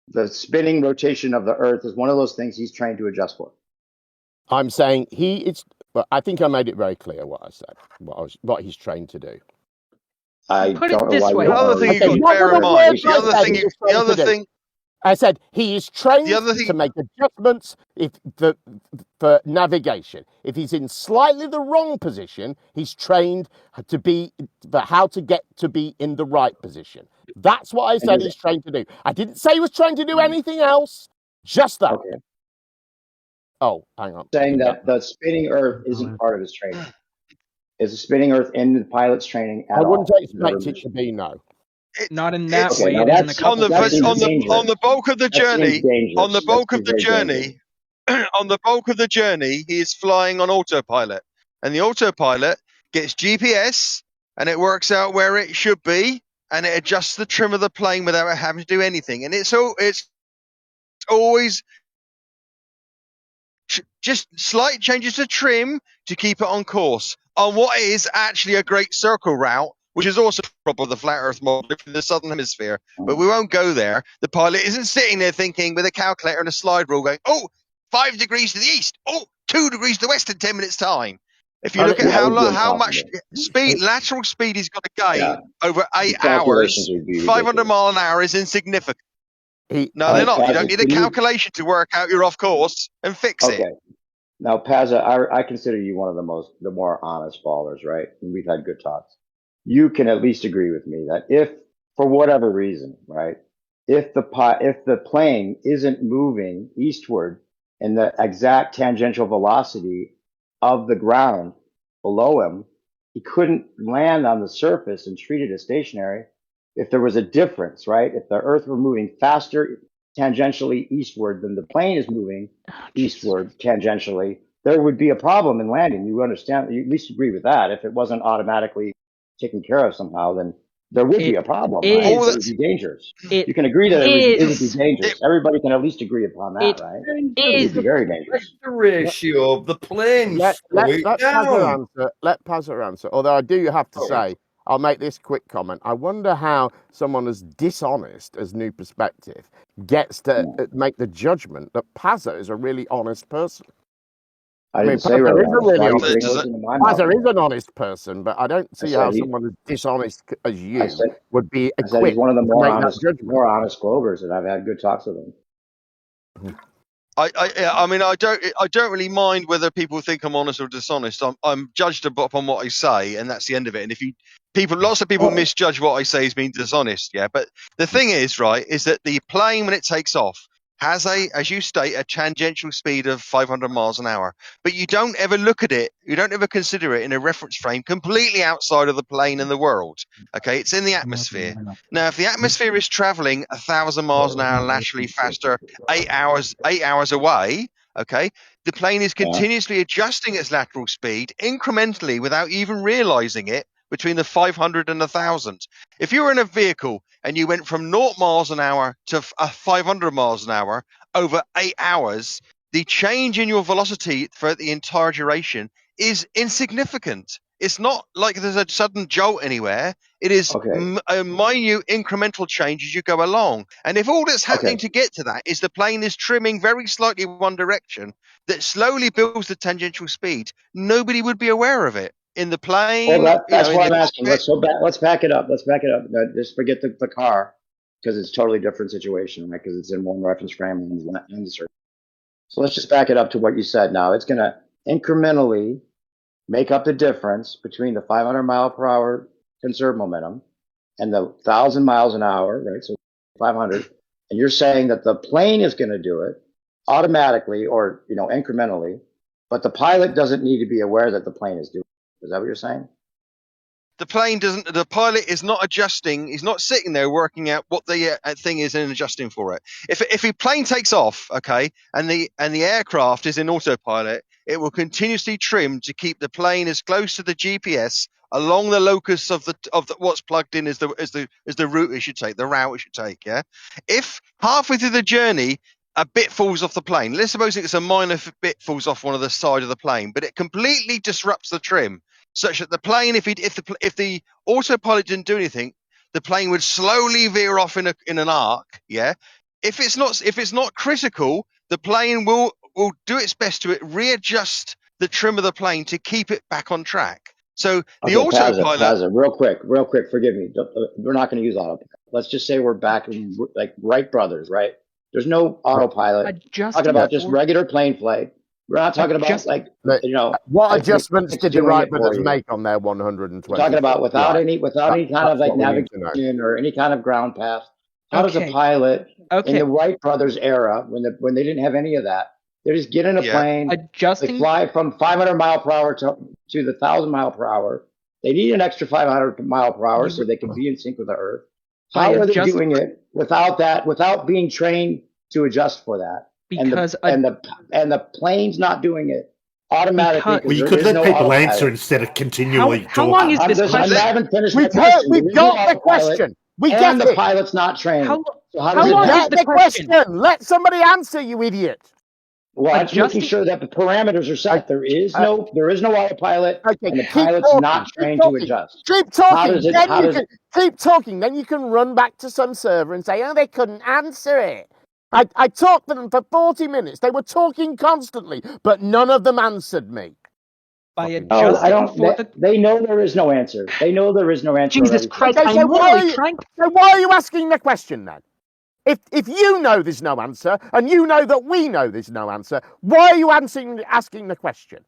the spinning rotation of the Earth is one of those things he's trained to adjust for. I'm saying but I think I made it very clear what I said, what he's trained to do. I Put don't it know this why way. you The other are. thing you've Okay, got to what bear were in the mind, words I said he was trained to do? I said he is trained the other thing, to make adjustments for navigation. If he's in slightly the wrong position, he's trained for how to get to be in the right position. That's what I said he's trained to do. I didn't say he was trained to do anything else, just that. Okay. Oh, hang on. Saying that the spinning Earth isn't part of his training. Is the spinning Earth in the pilot's training at all? I wouldn't expect it to be, no. Not in that it's way. now It is in a that's couple on the that seems places. dangerous. on the bulk of the That seems journey. dangerous. On the That bulk seems of the very dangerous. journey, on the bulk of the journey, he is flying on autopilot, and the autopilot gets GPS, and it works out where it should be, and it adjusts the trim of the plane without having to do anything. And it's always just slight changes to trim to keep it on course on what is actually a great circle route, which is also proper the flat Earth model in the southern hemisphere. But we won't go there. The pilot isn't sitting there thinking with a calculator and a slide rule going, oh, 5 degrees to the east, oh, 2 degrees to the west in 10 minutes time. If you look at how much speed, lateral speed he's got to gain over 8 hours, 500 mile an hour is insignificant. No, they're not. You don't need a calculation to work out you're off course and fix it. Okay. Now, Pazza, I consider you one of the more honest ballers, right? And we've had good talks. You can at least agree with me that if, for whatever reason, right, if the plane isn't moving eastward in the exact tangential velocity of the ground below him, he couldn't land on the surface and treat it as stationary. If there was a difference, right? If the Earth were moving faster tangentially eastward than the plane is moving eastward tangentially, there would be a problem in landing. You understand? You at least agree with that. If it wasn't automatically taken care of somehow, then there would be a problem, right? It would be dangerous. You can agree that it would be dangerous. Everybody can at least agree upon that, right? It would be very dangerous. The ratio of the planes. Let Pazza answer. Although I do have to say, I'll make this quick comment. I wonder how someone as dishonest as New Perspective gets to make the judgment that Pazza is a really honest person. I didn't say Pazza Pazza is an honest person, but I don't see how someone as dishonest as you would be equipped. I said he's one of the more honest Globers, and I've had good talks with him. I mean, I don't really mind whether people think I'm honest or dishonest. I'm judged upon what I say, and that's the end of it. And lots of people misjudge what I say as being dishonest, yeah. But the thing is, right, is that the plane when it takes off has as you state, a tangential speed of 500 miles an hour. But you don't ever look at it, you don't ever consider it in a reference frame completely outside of the plane and the world. Okay, it's in the atmosphere. Now, if the atmosphere is traveling 1,000 miles an hour laterally faster, 8 hours away, okay, the plane is continuously adjusting its lateral speed incrementally without even realizing it between the 500 and 1,000. If you were in a vehicle and you went from 0 miles an hour to 500 miles an hour over 8 hours, the change in your velocity for the entire duration is insignificant. It's not like there's a sudden jolt anywhere. It is a minute incremental change as you go along. And if all that's happening to get to that is the plane is trimming very slightly one direction that slowly builds the tangential speed, nobody would be aware of it. In the plane, well, that's why I'm asking. Let's back it up. Just forget the car, because it's a totally different situation, right? Because it's in one reference frame and the surface. So let's just back it up to what you said. Now it's going to incrementally make up the difference between the 500 mile per hour conserved momentum and the 1,000 miles an hour, right? So 500, and you're saying that the plane is going to do it automatically or incrementally, but the pilot doesn't need to be aware that the plane is doing it. Is that what you're saying? The plane doesn't. The pilot is not adjusting. He's not sitting there working out what the thing is and adjusting for it. If a plane takes off, okay, and the aircraft is in autopilot, it will continuously trim to keep the plane as close to the GPS along the locus of the what's plugged in as the route it should take, the route it should take. Yeah. If halfway through the journey a bit falls off the plane, let's suppose it's a minor bit falls off one of the side of the plane, but it completely disrupts the trim, such that the plane, if the autopilot didn't do anything, the plane would slowly veer off in an arc. Yeah. If it's not critical, the plane will do its best to readjust the trim of the plane to keep it back on track. So the autopilot. Pazza, real quick. Forgive me. We're not going to use autopilot. Let's just say we're back in like Wright brothers, right? There's no autopilot. Talking about just regular plane flight. We're not talking about what adjustments did the Wright brothers make on their 120? We're talking about without any kind of like navigation or any kind of ground path. How does a pilot in the Wright brothers era, when they didn't have any of that, they just get in a plane, they fly from 500 mile per hour to the 1,000 mile per hour. They need an extra 500 mile per hour so they can be in sync with the Earth. How are they doing it without being trained to adjust for that? Because and the plane's not doing it automatically. Well, you could let people answer instead of continually talking. How long is this question? I haven't finished We've got the question. We get the pilot's not trained. How long is the question? Let somebody answer, you idiot. Well, I'm making sure that the parameters are set. There is no autopilot, and the pilot's not trained to adjust. Keep talking. Keep talking. Then you can run back to some server and say, "Oh, they couldn't answer it." I talked to them for 40 minutes. They were talking constantly, but none of them answered me. By adjusting they know there is no answer. They know there is no answer. Jesus Christ! Okay, so why are you asking the question then? If you know there's no answer, and you know that we know there's no answer, why are you asking the question?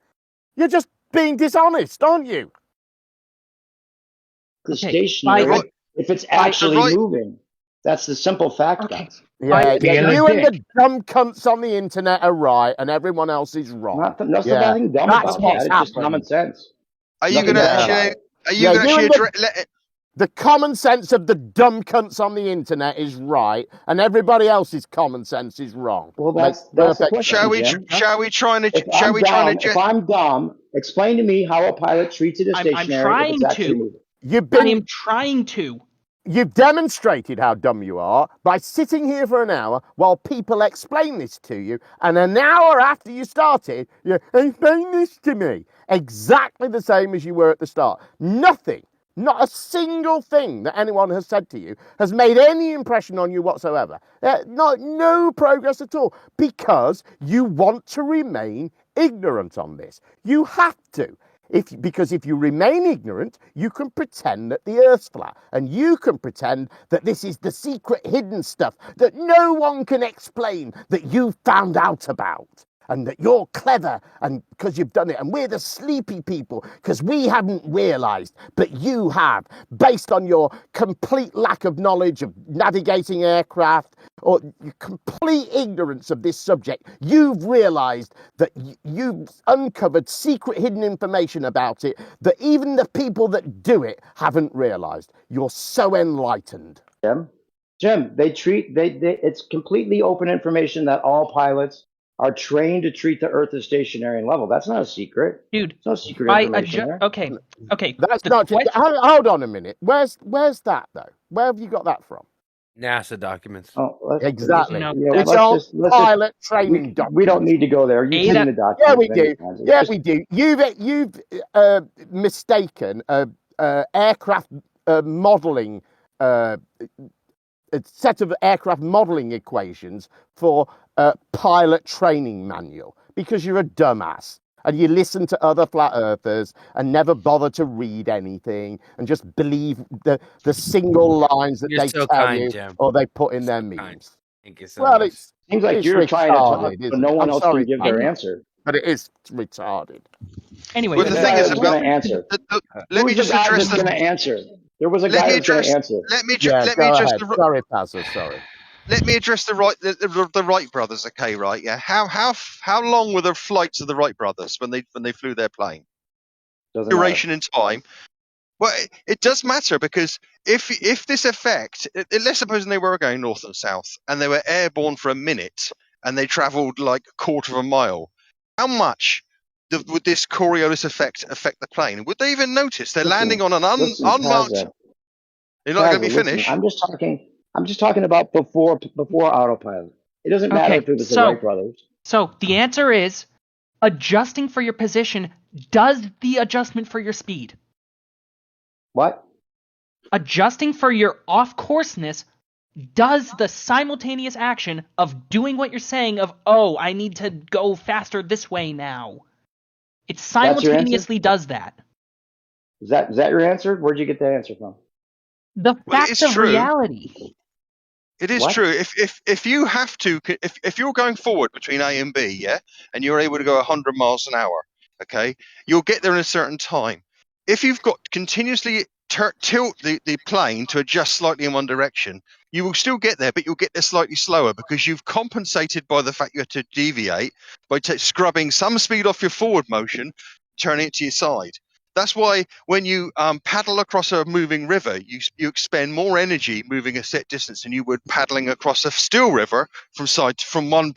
You're just being dishonest, aren't you? The stationary, if it's actually moving, that's the simple fact, guys. Yeah, you and the dumb cunts on the internet are right, and everyone else is wrong. Nothing dumb about that. It's just common sense. Are you going to actually address? The common sense of the dumb cunts on the internet is right, and everybody else's common sense is wrong. Well, that's the question. Shall we try and if I'm dumb, explain to me how a pilot treats it as stationary. I am trying to. You've demonstrated how dumb you are by sitting here for an hour while people explain this to you, and an hour after you started, you explain this to me. Exactly the same as you were at the start. Nothing. Not a single thing that anyone has said to you has made any impression on you whatsoever. No progress at all, because you want to remain ignorant on this. You have to. Because if you remain ignorant, you can pretend that the Earth's flat, and you can pretend that this is the secret hidden stuff that no one can explain, that you found out about. And that you're clever, and because you've done it, and we're the sleepy people because we haven't realised, but you have, based on your complete lack of knowledge of navigating aircraft or your complete ignorance of this subject. You've realised that you've uncovered secret hidden information about it that even the people that do it haven't realised. You're so enlightened. Jim, it's completely open information that all pilots are trained to treat the Earth as stationary and level. That's not a secret. Dude, it's no secret information there. Okay. That's not just, hold on a minute. Where's that though? Where have you got that from? NASA documents. Oh, exactly. It's all pilot training documents. We don't need to go there. You've seen the documents. Yeah, we do. Yeah, we do. You've mistaken aircraft modeling. A set of aircraft modeling equations for a pilot training manual, because you're a dumbass and you listen to other flat earthers and never bother to read anything and just believe the single lines that they tell you, Jim, or they put in their memes. Thank you so much. It seems like you're trying to talk, but no one else can give their answer. But it is retarded. Anyway, well, the thing is about answer. Let me just address going to answer. There was a Let guy me who was going to address. answer. Let me Yeah, let me go address ahead. the. Sorry, Pazza, sorry. Let me address the Wright brothers. Okay, right? Yeah. How long were the flights of the Wright brothers when they flew their plane? Doesn't matter. Duration in time. Well, it does matter because if this effect, let's suppose they were going north and south and they were airborne for a minute and they travelled like a quarter of a mile, how much would this Coriolis effect affect the plane? Would they even notice? They're landing on an Listen, unmarked. You're not going to be Listen. finished. I'm just talking about before autopilot. It doesn't matter Okay, if it was the Wright brothers. So the answer is adjusting for your position does the adjustment for your speed. What? Adjusting for your off-courseness does the simultaneous action of doing what you're saying of, oh, I need to go faster this way now. It That's your answer? simultaneously does that. Is that your answer? Where'd you get that answer from? The Well, fact it's of true. reality. It is What? true. If you have to, if you're going forward between A and B, yeah, and you're able to go 100 miles an hour, okay, you'll get there in a certain time. If you've got continuously tilt the plane to adjust slightly in one direction, you will still get there, but you'll get there slightly slower because you've compensated by the fact you have to deviate by scrubbing some speed off your forward motion, turning it to your side. That's why when you paddle across a moving river, you expend more energy moving a set distance than you would paddling across a still river from one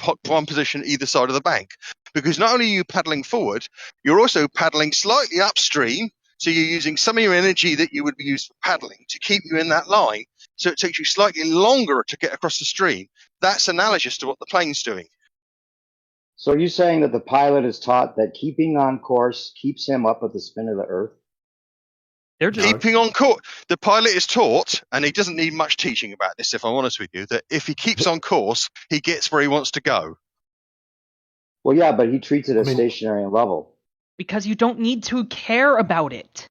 position either side of the bank. Because not only are you paddling forward, you're also paddling slightly upstream, so you're using some of your energy that you would be used for paddling to keep you in that line. So it takes you slightly longer to get across the stream. That's analogous to what the plane's doing. So are you saying that the pilot is taught that keeping on course keeps him up with the spin of the Earth? They're just Keeping on course. The pilot is taught, and he doesn't need much teaching about this, if I'm honest with you, that if he keeps on course, he gets where he wants to go. Well, yeah, but he treats it as stationary and level. because you don't need to care about it.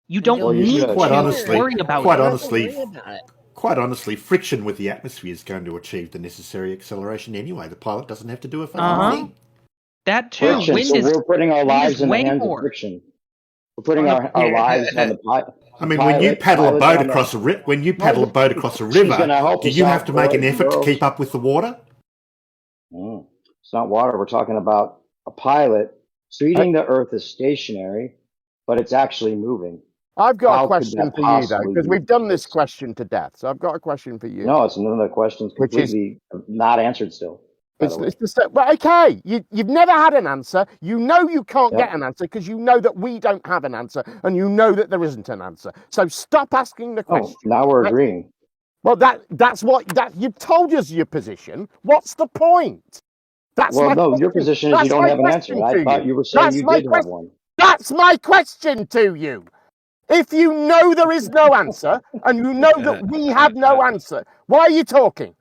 You don't need to quite honestly, worry about quite it. honestly, quite honestly, friction with the atmosphere is going to achieve the necessary acceleration anyway. The pilot doesn't have to do a fucking thing. That too. Friction. Wind So is we're putting our lives in the way hands more. of friction. We're putting our lives on the pilot. I mean, when you paddle a boat across a river, do you have to make an effort to keep up with the water? It's not water. We're talking about a pilot treating the Earth as stationary, but it's actually moving. I've got How a question for you, though, because we've done this question to death. So I've got a question for you. No, it's none of the questions completely not answered still. Well, okay, you've never had an answer. You know you can't get an answer because you know that we don't have an answer, and you know that there isn't an answer. So stop asking the question. Now we're agreeing. Well, that's what you've told us your position. What's the point? Your position is you don't have an answer. I thought you were saying you did have one. That's my question to you. If you know there is no answer, and you know that we have no answer, why are you talking?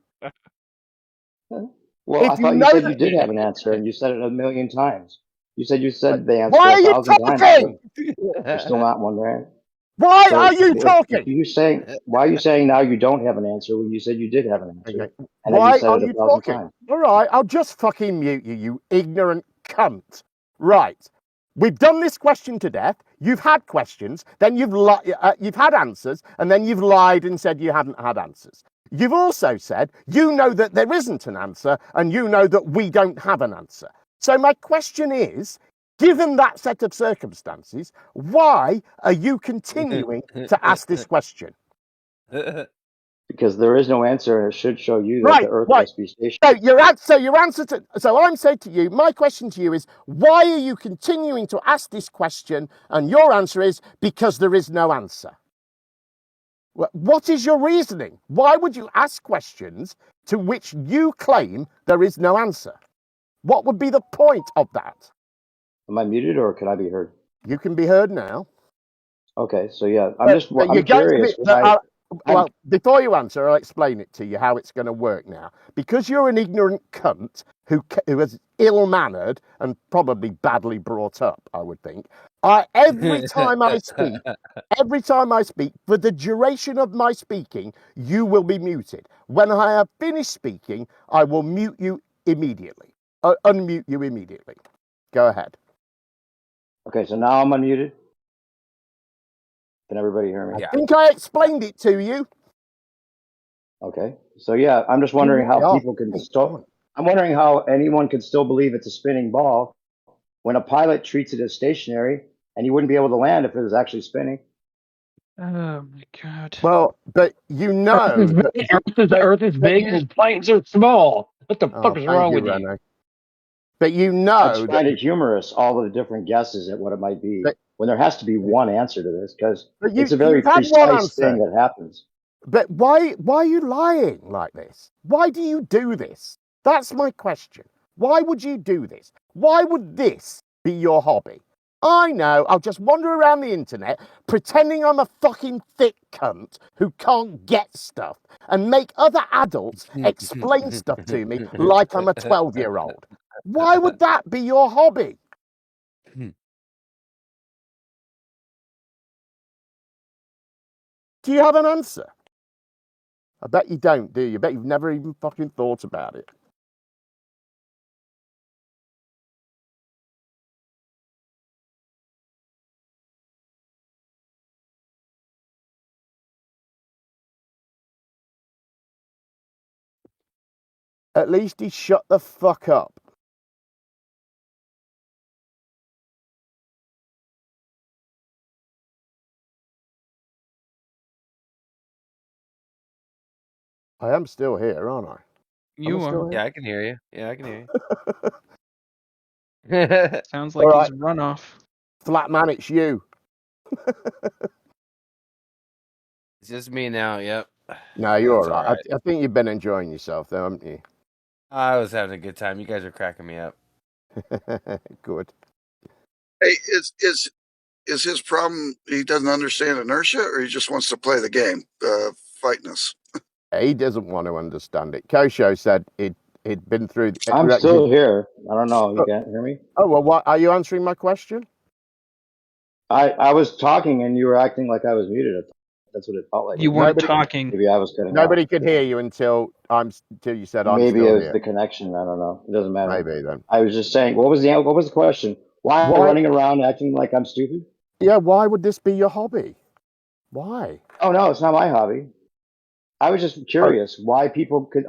Well, I thought you said you did have an answer, and you said it 1,000,000 times. You said the answer Why are you 1,000 times. talking? There's still not one there. Why are you talking? Why are you saying now you don't have an answer when you said you did have an answer? Okay. And Why you said are it you 1,000 talking? times. All right, I'll just fucking mute you, you ignorant cunt. Right. We've done this question to death. You've had questions, then you've had answers, and then you've lied and said you haven't had answers. You've also said you know that there isn't an answer, and you know that we don't have an answer. So my question is, given that set of circumstances, why are you continuing to ask this question? Because there is no answer, and it should show you that the Earth must be stationary. So I'm saying to you, my question to you is, why are you continuing to ask this question? And your answer is because there is no answer. What is your reasoning? Why would you ask questions to which you claim there is no answer? What would be the point of that? Am I muted, or can I be heard? You can be heard now. Okay, so yeah, I'm curious. Well, before you answer, I'll explain it to you how it's going to work now. Because you're an ignorant cunt who is ill-mannered and probably badly brought up, I would think. Every time I speak, for the duration of my speaking, you will be muted. When I have finished speaking, I will mute you immediately. Unmute you immediately. Go ahead. Okay, so now I'm unmuted. Can everybody hear me? I think I explained it to you. Okay. So yeah, I'm just wondering how Yeah. people can still. I'm wondering how anyone could still believe it's a spinning ball when a pilot treats it as stationary, and you wouldn't be able to land if it was actually spinning. Oh my god. Well, but you know that. Earth is big and planes are small. What the fuck is wrong with you? Rene. But you I know just find it humorous, all of the different guesses at what it might be, that. when there has to be one answer to this, because But it's a you've very had one precise answer. thing that happens. But why are you lying like this? Why do you do this? That's my question. Why would you do this? Why would this be your hobby? I know, I'll just wander around the internet pretending I'm a fucking thick cunt who can't get stuff and make other adults explain stuff to me like I'm a 12-year-old. Why would that be your hobby? Do you have an answer? I bet you don't, do you? I bet you've never even fucking thought about it. At least he shut the fuck up. I am still here, aren't I? You are. Yeah, I can hear you. Yeah, I can hear you. Sounds like he's run off. Flat man, it's you. It's just me now. Yep. No, you're all That's right. I think you've been enjoying yourself, though, haven't you? I was having a good time. You guys are cracking me up. Good. Hey, is his problem he doesn't understand inertia, or he just wants to play the game, fighting us? He doesn't want to understand it. Kosho said he'd been through. I'm still here. I don't know. You can't hear me? Oh, well, what? Are you answering my question? I was talking and you were acting like I was muted. That's what it felt like. You weren't talking. Maybe I was cutting Nobody off. could hear you until you said I'm Maybe still it was here. the connection. I don't know. It doesn't matter. Maybe then. I was just saying. What was the question? Why am I running around acting like I'm stupid? Yeah. Why would this be your hobby? Why? Oh no, it's not my hobby. I was just curious how people could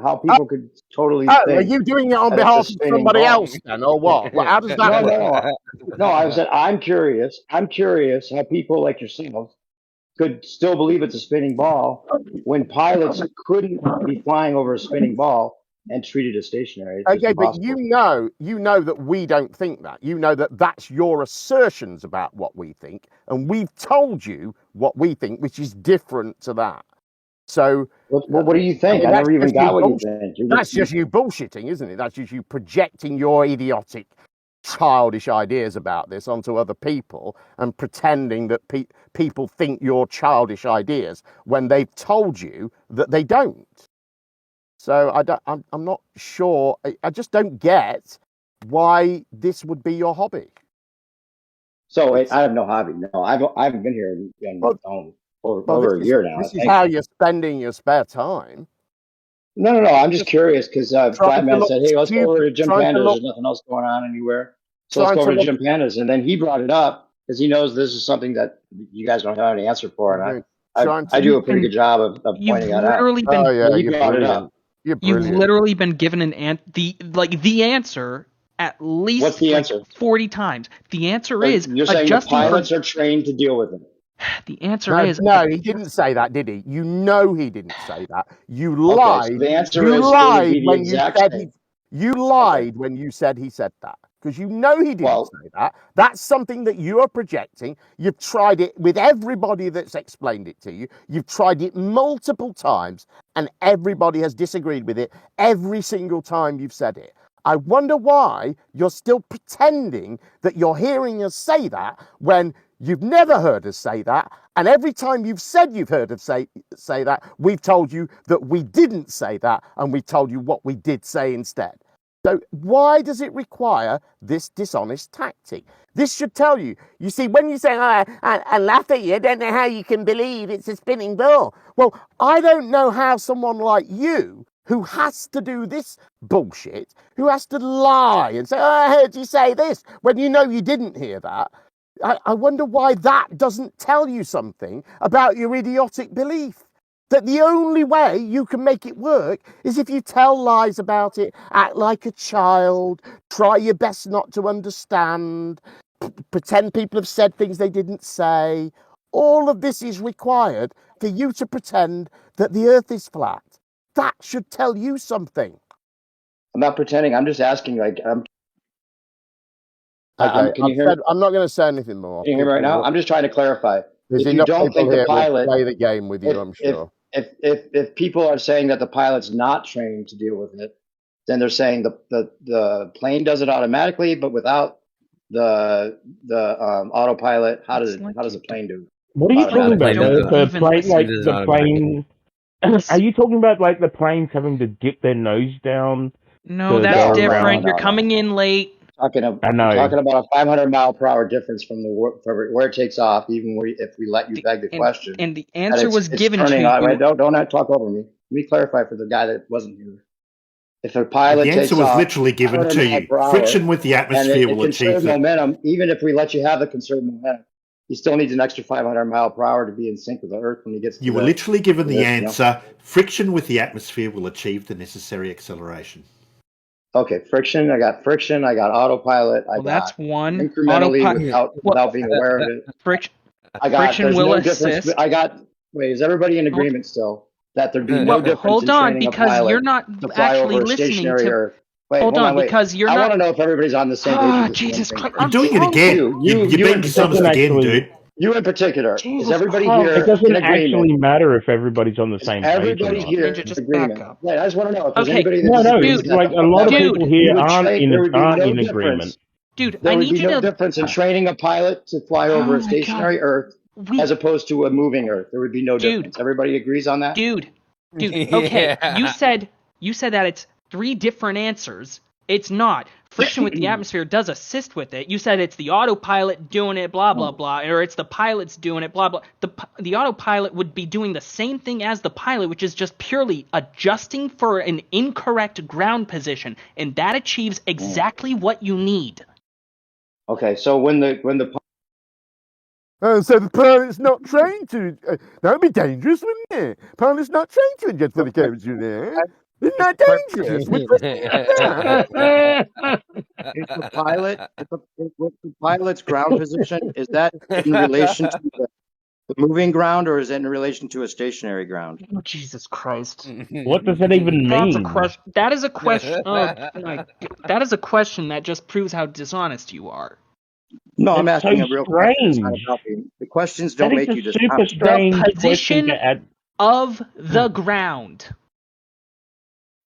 totally think. Are you doing it on behalf of somebody else then, or what? Well, how does that work? No, I said I'm curious. I'm curious how people like yourself could still believe it's a spinning ball when pilots couldn't be flying over a spinning ball and treat it as stationary. It's Okay, but you know that we don't think that. You know that that's your assertions about what we think, and we've told you what we think, which is different to that. So, what do you think? I never even got what you think. That's just you bullshitting, isn't it? That's just you projecting your idiotic, childish ideas about this onto other people and pretending that people think your childish ideas when they've told you that they don't. So I'm not sure. I just don't get why this would be your hobby. So I have no hobby. No, I haven't been here over a year now. This is how you're spending your spare time. No. I'm just curious because Flatman said, "Hey, let's go over to Gempandas. There's nothing else going on anywhere, so let's go over to Gempandas." And then he brought it up because he knows this is something that you guys don't have any answer for, and I do a pretty good job of pointing that out. You've brought it up. You've literally been given the answer at least What's the answer? 40 times. The answer is you're saying the pilots are trained to deal with it. The answer is no. He didn't say that, did he? You know he didn't say that. You lied. So the answer you is lied when you said you lied when you said he said that, because you know he didn't say that. That's something that you are projecting. You've tried it with everybody that's explained it to you. You've tried it multiple times, and everybody has disagreed with it every single time you've said it. I wonder why you're still pretending that you're hearing us say that when you've never heard us say that, and every time you've said you've heard us say that, we've told you that we didn't say that, and we told you what we did say instead. So why does it require this dishonest tactic? This should tell you. You see, when you say, I laugh at you, I don't know how you can believe it's a spinning ball. Well, I don't know how someone like you, who has to do this bullshit, who has to lie and say, I heard you say this, when you know you didn't hear that. I wonder why that doesn't tell you something about your idiotic belief. That the only way you can make it work is if you tell lies about it, act like a child, try your best not to understand, pretend people have said things they didn't say. All of this is required for you to pretend that the earth is flat. That should tell you something. I'm not pretending. I'm just asking. Like, can you hear me? I'm not going to say anything more. Can you hear me right now? I'm just trying to clarify. There's If you enough don't people think the here who'll pilot, play the game with you, if I'm if sure. if people are saying that the pilot's not trained to deal with it, then they're saying the plane does it automatically, but without the autopilot, how does the plane do it? What are you talking about? Plane does The it. plane, like It is the automatic. plane. Are you talking about like the planes having to dip their nose down? No, to that's go different. around? You're coming in late. I know. Talking about a 500 mile per hour difference from where it takes off, even if we let you beg the question. And the answer was given to turning you. on. Right, don't talk over me. Let me clarify for the guy that wasn't here. If a pilot The takes answer was off literally given 100 to miles you. per hour, Friction with the and atmosphere it will achieve conserves the... momentum, even if we let you have the conserved momentum, he still needs an extra 500 mile per hour to be in sync with the Earth when he gets to You were literally given the this, answer. Friction with the atmosphere will achieve the necessary acceleration. Okay, friction. I got friction. I got autopilot. I got that's one. incrementally without being aware of it. Friction. I got. Friction There's will no assist. difference. I got. Wait, is everybody in agreement still that there'd be no Well, difference hold in on, training a because pilot you're not to fly actually over a listening stationary to. Earth? Wait, Hold on, because you're I not. want to know if everybody's on the same page with this Jesus one thing. Christ! You're doing it again. You're being dishonest again, dude. You in particular. Jesus is everybody Christ. here It doesn't in agreement? actually matter if everybody's on the same page or Everybody not. here Ninja, in just agreement. back up. Right, I just want to know if there's Okay. anybody that No, disagrees. Dude, like a lot of people here aren't there would be no in difference. agreement. Dude, There I would need be you no to. difference in training a pilot to fly over Oh a my stationary God. Earth as opposed to a moving Earth. There would be no difference. Everybody agrees on that? Dude. Okay. Yeah. You said that it's three different answers. It's not. Friction with the atmosphere does assist with it. You said it's the autopilot doing it, blah blah blah, or it's the pilot's doing it, blah blah. The autopilot would be doing the same thing as the pilot, which is just purely adjusting for an incorrect ground position, and that achieves exactly what you need. Okay, so when the So the pilot's not trained to. That would be dangerous, wouldn't it? Pilot's not trained to inject helicopters in there. Isn't that dangerous? Is the pilot, with the pilot's ground position, is that in relation to the moving ground, or is it in relation to a stationary ground? Oh, Jesus Christ! What does that even That's a mean? question. That is a question. That is a question that just proves how dishonest you are. No, I'm That's asking so a real question. It's not strange. about being- The questions don't That make is you a super dishonest. strange The question position to add. of the ground.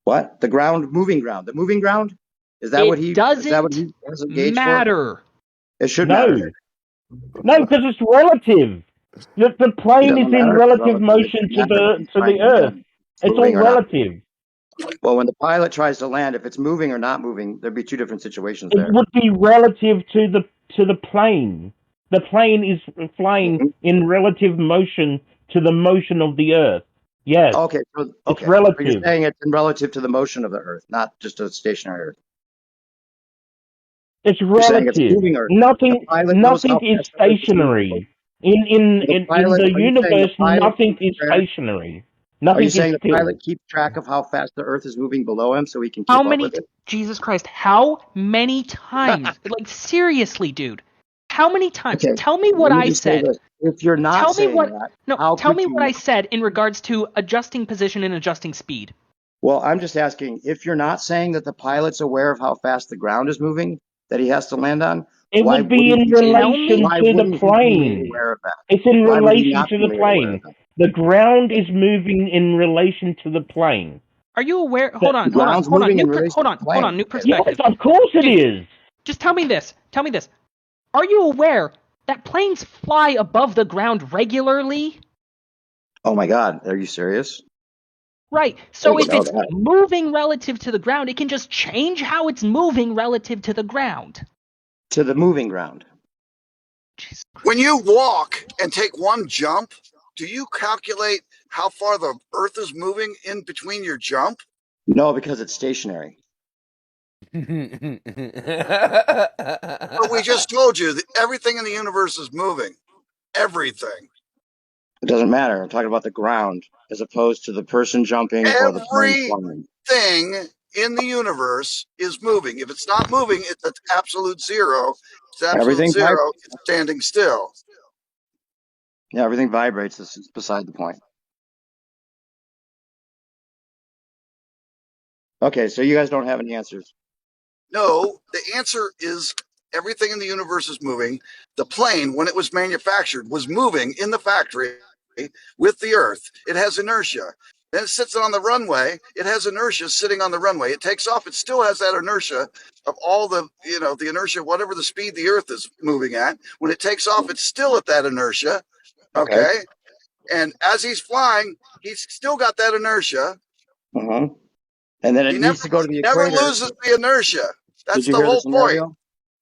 What? The ground, moving ground. The moving ground? Is that It what he doesn't has a gauge matter. for? It should No, matter. no, because it's relative. The It plane is doesn't in matter if it's relative relative. It motion should to matter if he's the trying Earth. to It's all moving or not. relative. Well, when the pilot tries to land, if it's moving or not moving, there'd be two different situations It there. would be relative to the plane. The plane is flying in relative motion to the motion of the Earth. Yes. Okay, It's So relative. you're saying it's in relative to the motion of the Earth, not just a stationary Earth. It's You're saying it's relative. moving Earth. Nothing The pilot knows how is fast the Earth is moving. stationary. In the Are you saying the universe, pilot nothing keeps is track? stationary. Are Nothing you is saying the still. pilot keeps track of how fast the Earth is moving below him so he can How keep up many? with it? Jesus Christ! How many times? Like seriously, dude. How many times? Okay, Tell me what let me I just say said. this. If you're not Tell me saying what. that, No. how Tell could me you? what I said in regards to adjusting position and adjusting speed. Well, I'm just asking if you're not saying that the pilot's aware of how fast the ground is moving that he has to land on. It Why would be wouldn't in he be? relation Why to the wouldn't he be made plane. aware of that? It's in Why would he relation not to be the made aware of plane. that? The ground is moving in relation to the plane. Are you aware? Hold on. The ground's moving in relation to the plane. New Yes, perspective. of course it Dude, is. Just tell me this. Are you aware that planes fly above the ground regularly? Oh my God, are you serious? Right. I So didn't if know it's that. moving relative to the ground, it can just change how it's moving relative to the ground. To the moving ground. When you walk and take one jump, do you calculate how far the Earth is moving in between your jump? No, because it's stationary. But we just told you that everything in the universe is moving. Everything. It doesn't matter. I'm talking about the ground as opposed to the person jumping or the plane flying. Everything in the universe is moving. If it's not moving, it's at absolute zero. It's absolute Everything zero. It's standing still. Yeah, everything vibrates. This is beside the point. Okay, so you guys don't have any answers. No, the answer is everything in the universe is moving. The plane, when it was manufactured, was moving in the factory with the Earth. It has inertia. Then it sits on the runway. It has inertia sitting on the runway. It takes off. It still has that inertia of all the, the inertia, whatever the speed the Earth is moving at. When it takes off, it's still at that inertia. Okay. And as he's flying, he's still got that inertia. Mm-hmm. And then it needs to go to the equator. Never loses the inertia. That's the whole whole point.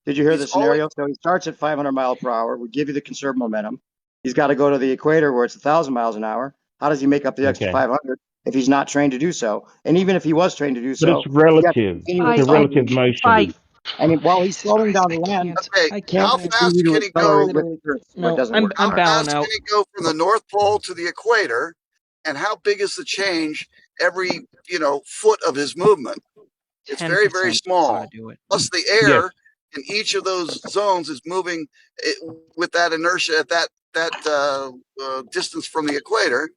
Did you hear the scenario? So he starts at 500 miles per hour. We give you the conserved momentum. He's got to go to the equator where it's 1,000 miles an hour. How does he make up the extra 500 if he's not trained to do so? And even if he was trained to do so, but it's relative. It's a relative motion. And while he's slowing down the land, how fast can he go? I'm bowing out. Can he go from the North Pole to the equator? And how big is the change every foot of his movement? It's very, very small. Plus the air in each of those zones is moving with that inertia at that distance from the equator.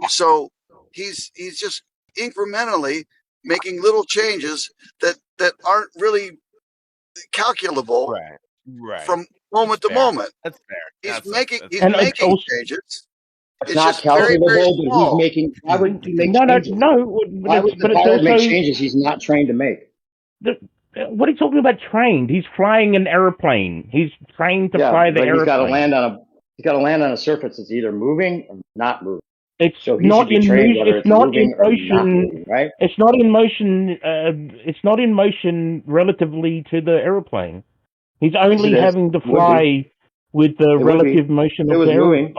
So he's just incrementally making little changes that aren't really calculable from moment to moment. That's fair. He's making changes. It's not calculable, but he's making. Why wouldn't he make changes? Why would the pilot make changes he's not trained to make? What are you talking about trained? He's flying an airplane. He's trained to fly the airplane. He's got to land on a surface that's either moving or not moving. It's not in motion. It's not in motion. Right? It's not in motion. It's not in motion relatively to the airplane. He's only having to fly with the relative motion of the airplane.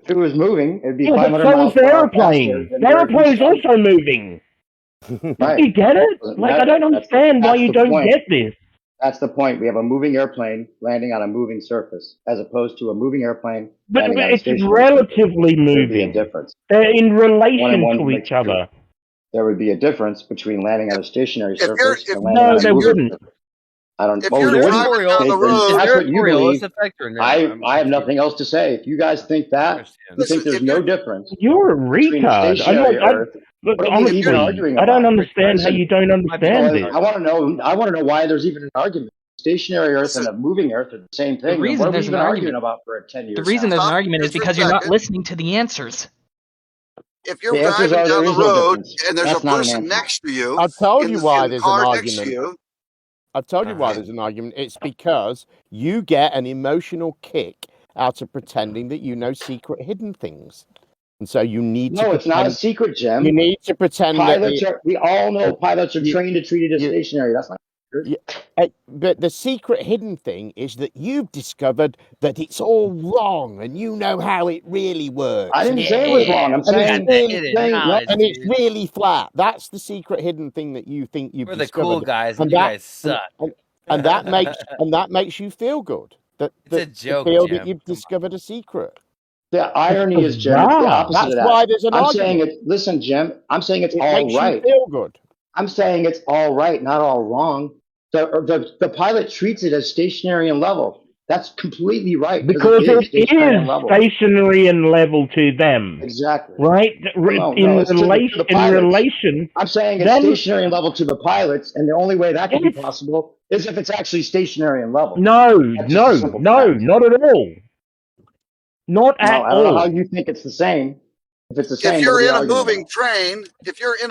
If it was moving, it'd be 500 so miles is the airplane. The airplane is also moving. Right. You get it? I don't understand why you don't get this. That's the point. We have a moving airplane landing on a moving surface, as opposed to a moving airplane. But it's relatively moving. There'd be a difference. They're in relation to each other. There would be a difference between landing on a stationary surface and landing no, on a there wouldn't. I don't. If you're driving down the road, that's what you believe. I have nothing else to say. If you guys think that, you think there's no difference. You're a retard. Honestly, I don't understand how you don't understand this. I want to know why there's even an argument. Stationary Earth and a moving Earth are the same thing. The reason what there's have we been arguing about for 10 years? The reason there's an argument is because you're not listening to the answers. If you're driving down the road and there's a person next to you, I've told you why there's an argument. I've told you why there's an argument. It's because you get an emotional kick out of pretending that you know secret hidden things. And so you need to. No, it's not a secret, Jim. You need to pretend we all know pilots are trained to treat it as stationary. That's not true. But the secret hidden thing is that you've discovered that it's all wrong and you know how it really works. I didn't say it was wrong. I'm saying it's really flat. That's the secret hidden thing that you think you've discovered. We're the cool guys, and you guys suck. And that makes you feel good. It's a joke, to feel Jim. that you've discovered a secret. The irony is, Jim, it's the opposite that's of that. why there's an argument. Listen, Jim, I'm saying it's it all makes right. You feel good. I'm saying it's all right, not all wrong. The pilot treats it as stationary and level. That's completely right. Because it is stationary and level to them. Exactly. Right? In relation. I'm saying it's stationary and level to the pilots, and the only way that can be possible is if it's actually stationary and level. No, not at all. Not at all. I don't know how you think it's the same. If it's the same, if you're in a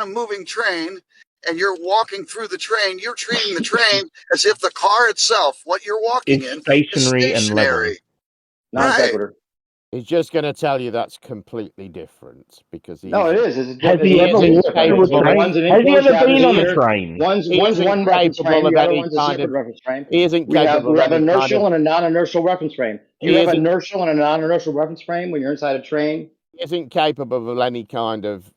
moving train, and you're walking through the train, you're treating the train as if the car itself, what you're walking in, stationary is and level. Non-sequitur. He's just going to tell you that's completely different because it is. Has he ever been on a train? One's one reference frame, the other one's a separate reference frame. He isn't capable. We have inertial and a non-inertial reference frame. Do you have inertial and a non-inertial reference frame when you're inside a train? He isn't capable of any kind of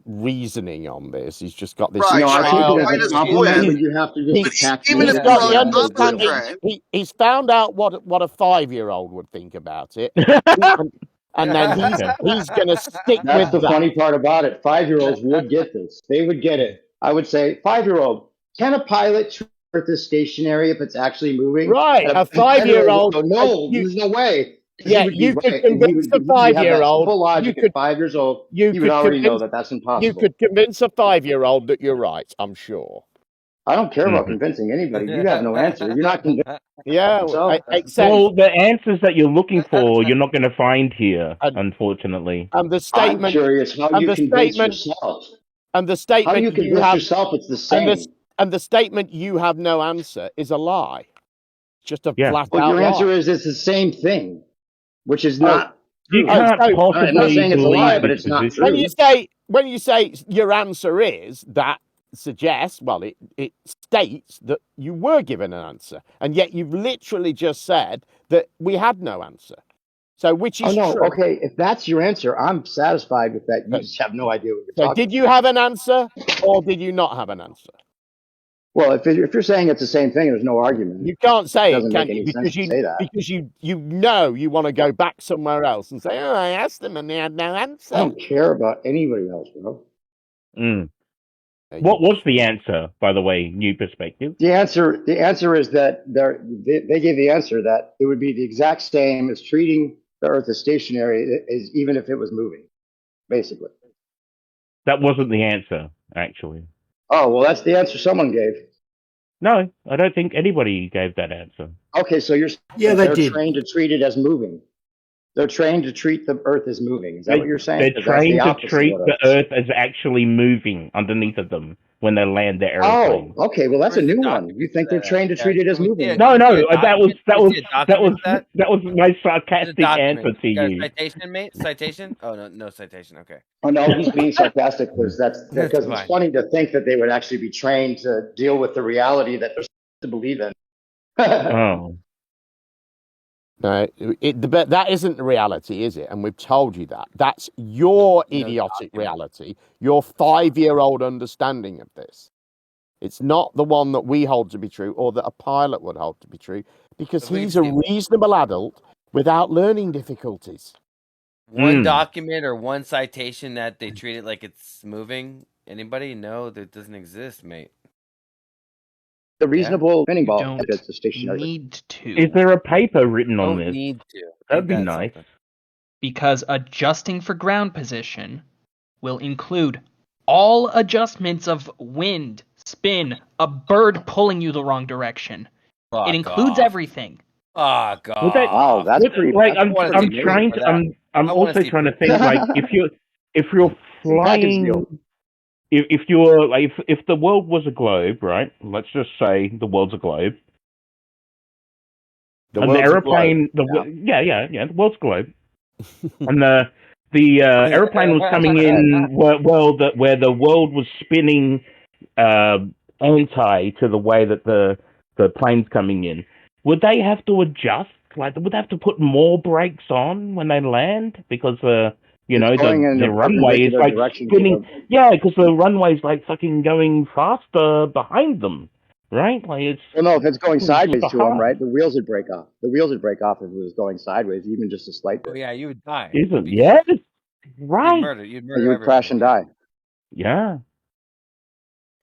reasoning on this. He's just got this. Right. No, I think child. it is a compliment, but you have to just attach even He's if got you're the on top of the understanding. train, He's found out what a 5-year-old would think about it, and then he's going to stick That's with the that. funny part about it. 5-year-olds would get this. They would get it. I would say, 5-year-old, can a pilot treat Earth as stationary if it's actually moving? Right, And a 5-year-old. would go, no, there's no way. Yeah, he would be you could right, and convince a he would have that 5-year-old. simple logic at 5 years old. He would already know that that's impossible. You could convince a 5-year-old that you're right. I'm sure. I don't care about convincing anybody. You have no answer. You're not convinced. Yeah, except well, the answers that you're looking for, you're not going to find here, unfortunately. And the statement. I'm curious how you convince yourself. And the statement how you convince yourself it's the same. And the statement you have no answer is a lie. Just a flat Well, out your answer lie. is it's the same thing, which is not. You can't possibly I'm not saying it's a lie, but this it's not position. true. When you say your answer is, that suggests, well, it states that you were given an answer, and yet you've literally just said that we had no answer. So which is true? Okay, if that's your answer, I'm satisfied with that. You just have no idea what you're talking about. Did you have an answer, or did you not have an answer? Well, if you're saying it's the same thing, there's no argument. You can't say it, can you? Because you know you want to go back somewhere else and say, oh, I asked them and they had no answer. I don't care about anybody else, bro. What was the answer, by the way, new perspective? The answer is that they gave the answer that it would be the exact same as treating the Earth as stationary, as even if it was moving, basically. That wasn't the answer, actually. Oh, well, that's the answer someone gave. No, I don't think anybody gave that answer. Okay, so they're trained to treat it as moving. They're trained to treat the Earth as moving. Is that what you're saying? They're trained to treat the Earth as actually moving underneath of them when they land their airplane. Oh, okay. Well, that's a new one. You think they're trained to treat it as moving? No, that was my sarcastic answer to you. Citation, mate. Citation. Oh no citation. Okay. Oh no, he's being sarcastic because it's funny to think that they would actually be trained to deal with the reality that they're supposed to believe in. Oh. No, that isn't the reality, is it? And we've told you that. That's your idiotic reality, your 5-year-old understanding of this. It's not the one that we hold to be true or that a pilot would hold to be true, because he's a reasonable adult without learning difficulties. One document or one citation that they treat it like it's moving? Anybody? No, that doesn't exist, mate. The reasonable spinning ball is a stationary. Need to. Is there a paper written on this? Need to. That'd be nice. Because adjusting for ground position will include all adjustments of wind, spin, a bird pulling you the wrong direction. It includes everything. Oh God! Wow, that's pretty. Like I'm also trying to think like if you're flying. If you're like if the world was a globe, right? Let's just say the world's a globe. The airplane, the world's a globe, and the airplane was coming in where the world was spinning anti to the way that the plane's coming in. Would they have to adjust? Like, would they have to put more brakes on when they land because the runway is like spinning. Yeah, because the runway's like fucking going faster behind them, right? Like it's. Well, no, if it's going sideways to them, right? The wheels would break off. The wheels would break off if it was going sideways, even just a slight bit. Oh yeah, you would die. Isn't? Yeah, right. You'd murder. You would crash and die. Yeah.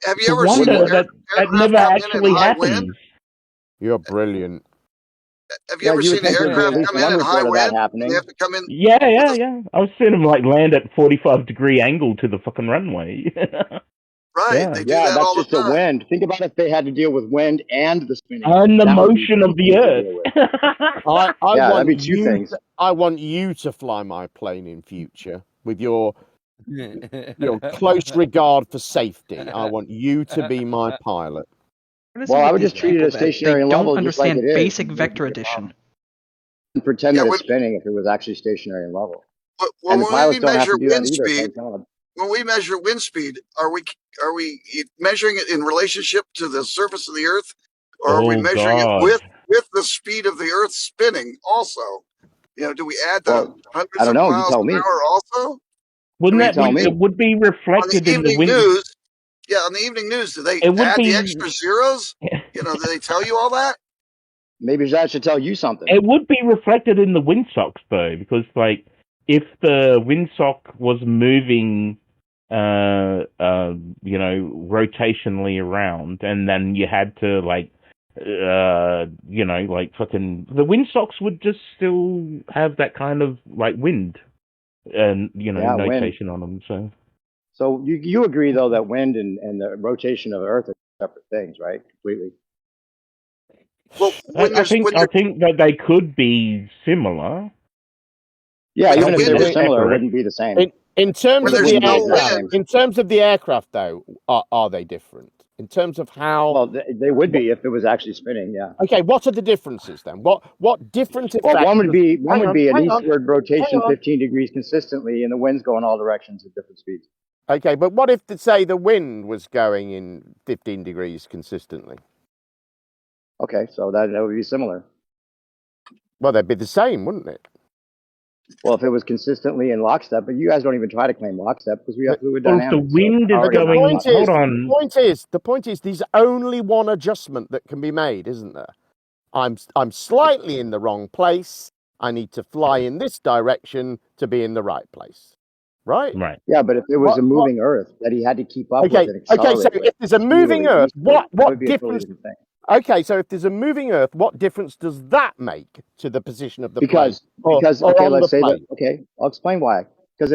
Have you ever seen that never actually happens? You're brilliant. Have you ever seen an aircraft come in high wind? They have to come in. Yeah. I've seen them like land at 45-degree angle to the fucking runway. Right. They do that all the time. That's just the wind. Think about if they had to deal with wind and the spinning. And the motion of the earth. That'd be two things. I want you to fly my plane in future with your close regard for safety. I want you to be my pilot. Well, I would just treat it as stationary and level, don't just like understand it is. basic vector addition. And pretend that it's spinning if it was actually stationary and level. Well, and the pilots don't have to do that either. When we measure wind speed, are we measuring it in relationship to the surface of the Earth, or are we measuring it with the speed of the Earth spinning? Also, do we add the hundreds of miles an hour also? Wouldn't that tell be? me. It would be On the reflected in the evening wind. news, yeah, on the evening news, do they It would add the be. extra zeros? You know, do they tell you all that? Maybe that should tell you something. It would be reflected in the windsocks though, because like if the windsock was moving, you know, rotationally around, and then you had to like, you know, like fucking the windsocks would just still have that kind of like wind, and you know, notation on them. So you agree though that wind and the rotation of Earth are separate things, right? Completely. Well, I think that they could be similar. Yeah, even if they were They're similar, it separate. wouldn't be the same. In terms of there's the no aircraft, wind. in terms of the aircraft, though, are they different? In terms of how? Well, they would be if it was actually spinning. Yeah. Okay, what are the differences then? What different effects? Well, one would be an hang on, eastward rotation hang on. 15 degrees consistently, and the wind's going all directions at different speeds. Okay, but what if, say, the wind was going in 15 degrees consistently? Okay, so that would be similar. Well, they'd be the same, wouldn't it? Well, if it was consistently in lockstep, but you guys don't even try to claim lockstep because we have fluid Well, dynamics. if the wind is going, hold on. The point is, there's only one adjustment that can be made, isn't there? I'm slightly in the wrong place. I need to fly in this direction to be in the right place. Right? Right. Yeah, but if it was a moving Earth that he had to keep up with and accelerate so if there's a moving Earth, what difference? Totally thing. Okay, so if there's a moving Earth, what difference does that make to the position of the plane? Because okay, let's say that. Okay, I'll explain why. Because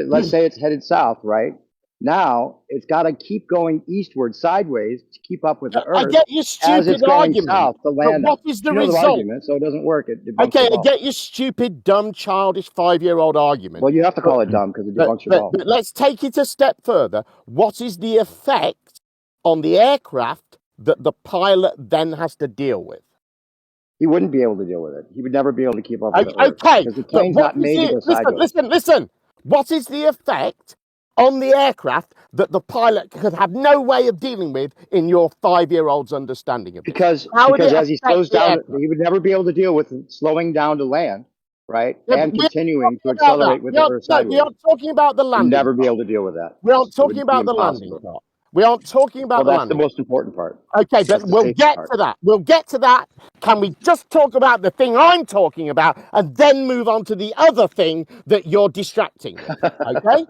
let's say it's headed south, right? Now it's got to keep going eastward, sideways to keep up with the Earth. I get your stupid as it's going argument. south to land. But what is the result? result? Argument, so it doesn't work. Okay, I get your stupid, dumb, childish 5-year-old argument. Well, you have to call it dumb because it debunks your ball. But let's take it a step further. What is the effect on the aircraft that the pilot then has to deal with? He wouldn't be able to deal with it. He would never be able to keep up with it. Okay, because the plane's not made to go sideways. Listen. What is the effect on the aircraft that the pilot could have no way of dealing with in your 5-year-old's understanding of it? Because as he slows down, he would never be able to deal with slowing down to land, right? Yeah, and continuing to accelerate with the Earth sideways. We aren't talking about the landing. Never be able to deal with that. We aren't talking about the landing part. We aren't talking about the landing. That's the most important part. Okay, but we'll get to that. We'll get to that. Can we just talk about the thing I'm talking about and then move on to the other thing that you're distracting with? Okay?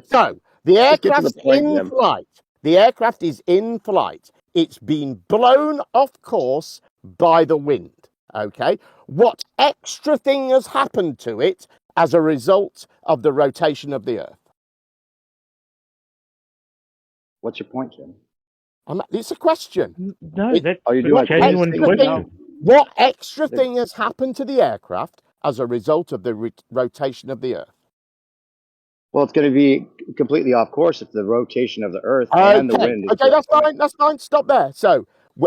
So, the aircraft's in flight. The aircraft is in flight. It's been blown off course by the wind. Okay? What extra thing has happened to it as a result of the rotation of the Earth? What's your point, Jim? It's a question. No, that's a genuine question. What extra thing has happened to the aircraft as a result of the rotation of the Earth? Well, it's going to be completely off course if the rotation of the Earth and the wind. Okay, that's fine. Stop there. So,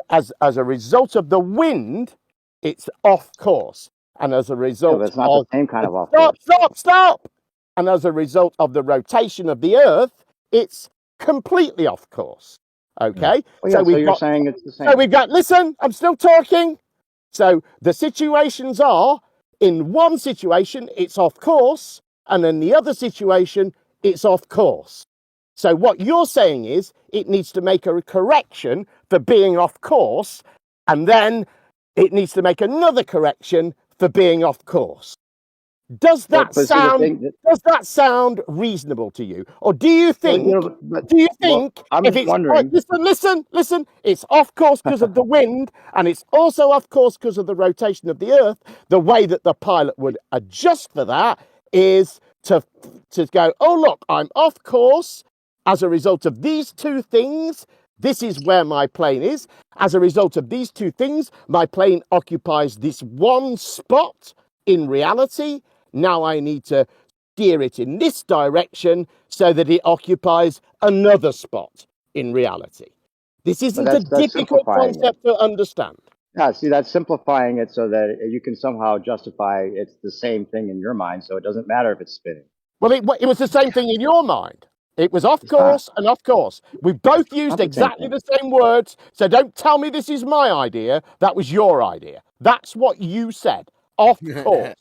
as a result of the wind, it's off course, and as a result, it's not the same kind of off course. Stop! And as a result of the rotation of the Earth, it's completely off course. Okay, so you're saying it's the same. So we've got. Listen, I'm still talking. So the situations are: in one situation, it's off course, and in the other situation, it's off course. So what you're saying is it needs to make a correction for being off course, and then it needs to make another correction for being off course. Does that sound reasonable to you, or do you think? I'm wondering. Listen. It's off course because of the wind, and it's also off course because of the rotation of the Earth. The way that the pilot would adjust for that is to go, oh look, I'm off course as a result of these two things. This is where my plane is. As a result of these two things, my plane occupies this one spot in reality. Now I need to steer it in this direction so that it occupies another spot in reality. This isn't a difficult concept to understand. Yeah, see, that's simplifying it so that you can somehow justify it's the same thing in your mind, so it doesn't matter if it's spinning. Well, it was the same thing in your mind. It was off course and off course. We both used exactly the same words, so don't tell me this is my idea. That was your idea. That's what you said. Off course.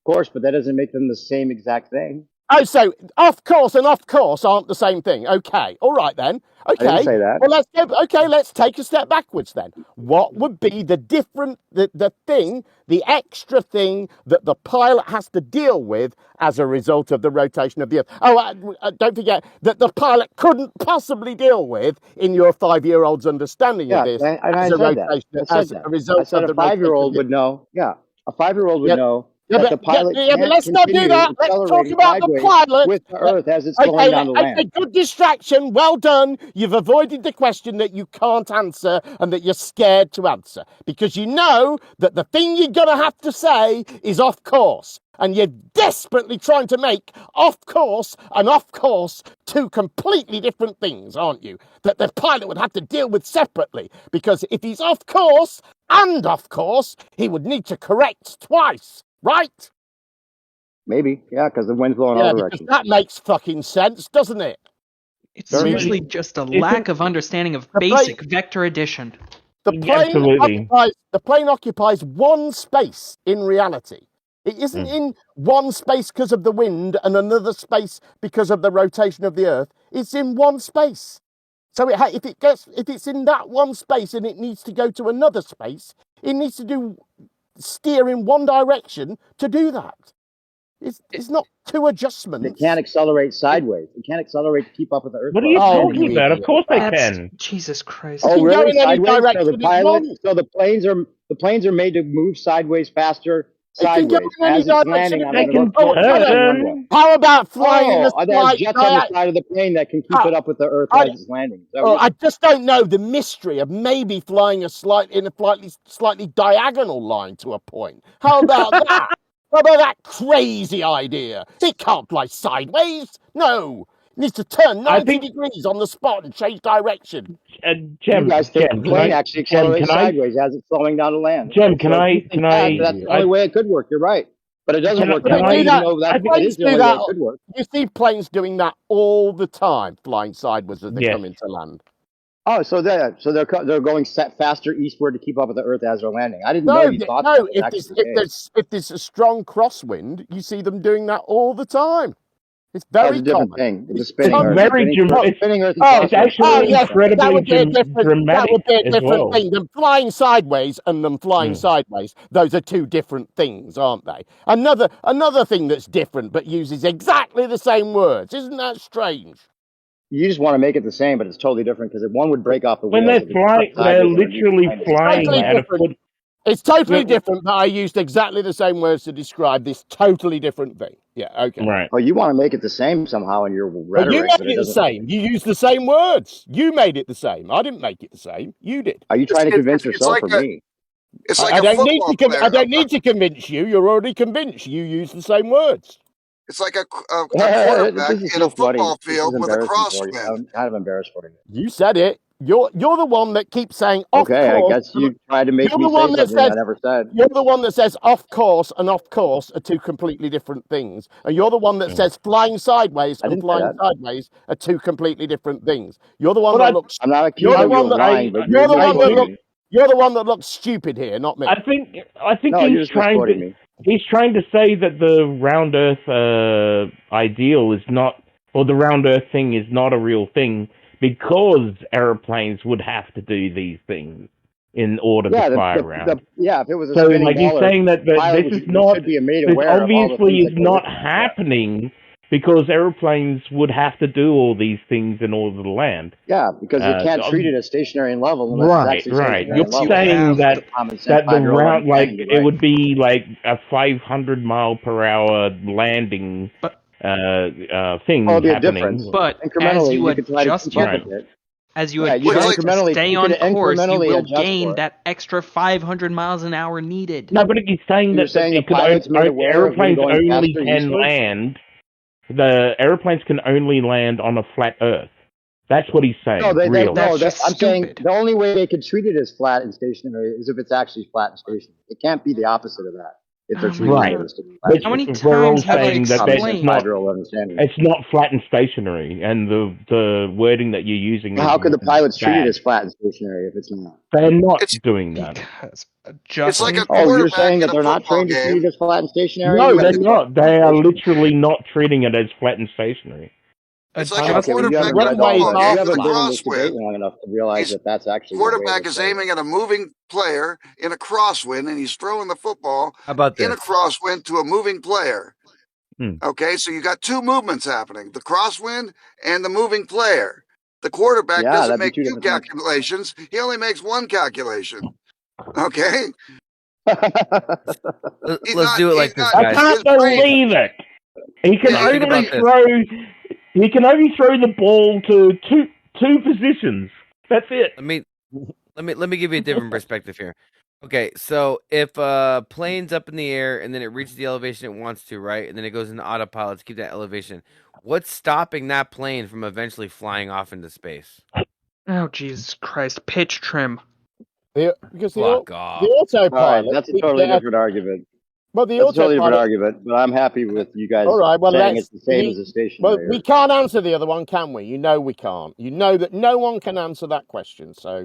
Of course, but that doesn't make them the same exact thing. Oh, so off course and off course aren't the same thing. Okay, all right then. I didn't Okay, say that. well let's take a step backwards then. What would be the different the extra thing that the pilot has to deal with as a result of the rotation of the Earth? Oh, don't forget that the pilot couldn't possibly deal with in your 5-year-old's understanding of this and as I a said that. rotation I said as that. a I result said of a the rotation of 5-year-old the Earth. would know. Yeah, a 5-year-old would Yeah, know that the pilot but can't let's not do continue that. Let's talk accelerating about the sideways pilot. with the Earth as it's slowing Okay, down to okay, land. good distraction. Well done. You've avoided the question that you can't answer and that you're scared to answer because you know that the thing you're going to have to say is off course. And you're desperately trying to make off course and off course two completely different things, aren't you? That the pilot would have to deal with separately because if he's off course and off course, he would need to correct twice, right? Maybe, yeah, because the wind's blowing all Yeah, because directions. that makes fucking sense, doesn't it? It's I mean, usually just a lack of understanding of basic vector addition. The plane occupies one space in reality. It isn't in one space because of the wind and another space because of the rotation of the Earth. It's in one space. So if it's in that one space and it needs to go to another space, it needs to steer in one direction to do that. It's not two adjustments. It can't accelerate sideways. It can't accelerate to keep up with the Earth. What are you talking about? Of course they can. Jesus Christ. Oh, really? Go in any Sideways? direction, So the planes are made to move sideways faster sideways as it's landing on They can the turn. How about flying in a there's jets on the side of the plane that can keep it up with the Earth as it's landing. I just don't know the mystery of maybe flying in a slightly diagonal line to a point. How about that? How about that crazy idea? It can't fly sideways. No. It needs to turn 90 degrees on the spot and change direction. You guys think the plane actually accelerates sideways as it's slowing down to land. That's the only way it could work. You're right. But it doesn't work that way, even though it is the only way it could work. You see planes doing that all the time, flying sideways as they come into land. Oh, so they're going faster eastward to keep up with the Earth as they're landing. I didn't know you thought that was actually the case. If there's a strong crosswind, you see them doing that all the time. It's very different common. thing. It's a spinning Earth. Spinning Earth. It's actually incredibly that would be a different well. thing. Them flying sideways and them flying sideways. Those are two different things, aren't they? Another thing that's different but uses exactly the same words. Isn't that strange? You just want to make it the same, but it's totally different because one would break off the wheels. When they're flying, they're literally flying at a foot. It's totally different, but I used exactly the same words to describe this totally different thing. Yeah, okay. Right. Oh, you want to make it the same somehow in your rhetoric. You made it the same. You used the same words. You made it the same. I didn't make it the same. You did. Are you trying to convince yourself or me? It's like I don't need to convince you. You're already convinced. You use the same words. It's like a quarterback in a football field with a crosswind. I'm kind of embarrassed for you. You said it. You're the one that keeps saying off course. Okay, I guess you tried to make me say something I never said. You're the one that says off course and off course are two completely different things. And you're the one that says flying sideways and flying sideways are two completely different things. You're the one that looks... I'm not accusing you of lying, but you're the one that looks stupid here, not me. I think no, he's trying to say that the round Earth ideal is not, or the round Earth thing is not a real thing, because aeroplanes would have to do these things in order to fly around. If it was a so spinning like he's saying that this is not, this obviously is not happening because aeroplanes would have to do all these things in order to land. Yeah, because they can't treat it as stationary and level. Right. You're saying that the round, like it would be like a 500 mile per hour landing. Thing happening, but as you adjust stay on course, you will gain that extra 500 miles an hour needed. No, but he's saying that airplanes only can land. The airplanes can only land on a flat Earth. That's what he's saying. I'm saying the only way they could treat it as flat and stationary is if it's actually flat and stationary. It can't be the opposite of that. if they're Oh my treating Right. it God. as Which How many we're all times have I saying that common that's sense explained? not five-year-old understanding. it's not flat and stationary, and the wording that you're using How could the is pilots treat it bad. as flat and stationary if it's not? They're not It's doing that. Because it's like a Justin, Oh, you're quarterback saying in that a they're not football trained to treat game. it as flat and stationary? No, You they're guys are saying not. it's They are stationary. literally not treating it as flat and stationary. It's like a Okay, well, you quarterback haven't in a read all football the, you game Runways with a haven't been in this debate crosswind. long enough to realize He's that that's actually the way quarterback they is say it. aiming at a moving player in a crosswind, and he's throwing the football How about in a this? crosswind to a moving player. Hmm. Okay, so you got two movements happening: the crosswind and the moving player. The quarterback Yeah, doesn't that'd be make two two different things. calculations; he only makes one calculation. Okay, he's Let's not. do it He's like this, not. I guys. can't His brain. believe it. He can Yeah, Think about only this. throw. He can only throw the ball to two positions. That's it. Let me give you a different perspective here. Okay, so if a plane's up in the air and then it reaches the elevation it wants to, right? And then it goes into autopilot to keep that elevation. What's stopping that plane from eventually flying off into space? oh Jesus Christ, pitch trim. Because Fuck the off. All right, autopilot that's a keeps totally it. different argument. But the That's a totally different autopilot. argument, but I'm happy with you guys All right. Well, saying it's let's. the same as a Well, stationary. we can't answer the other one, can we? You know we can't. You know that no one can answer that question. So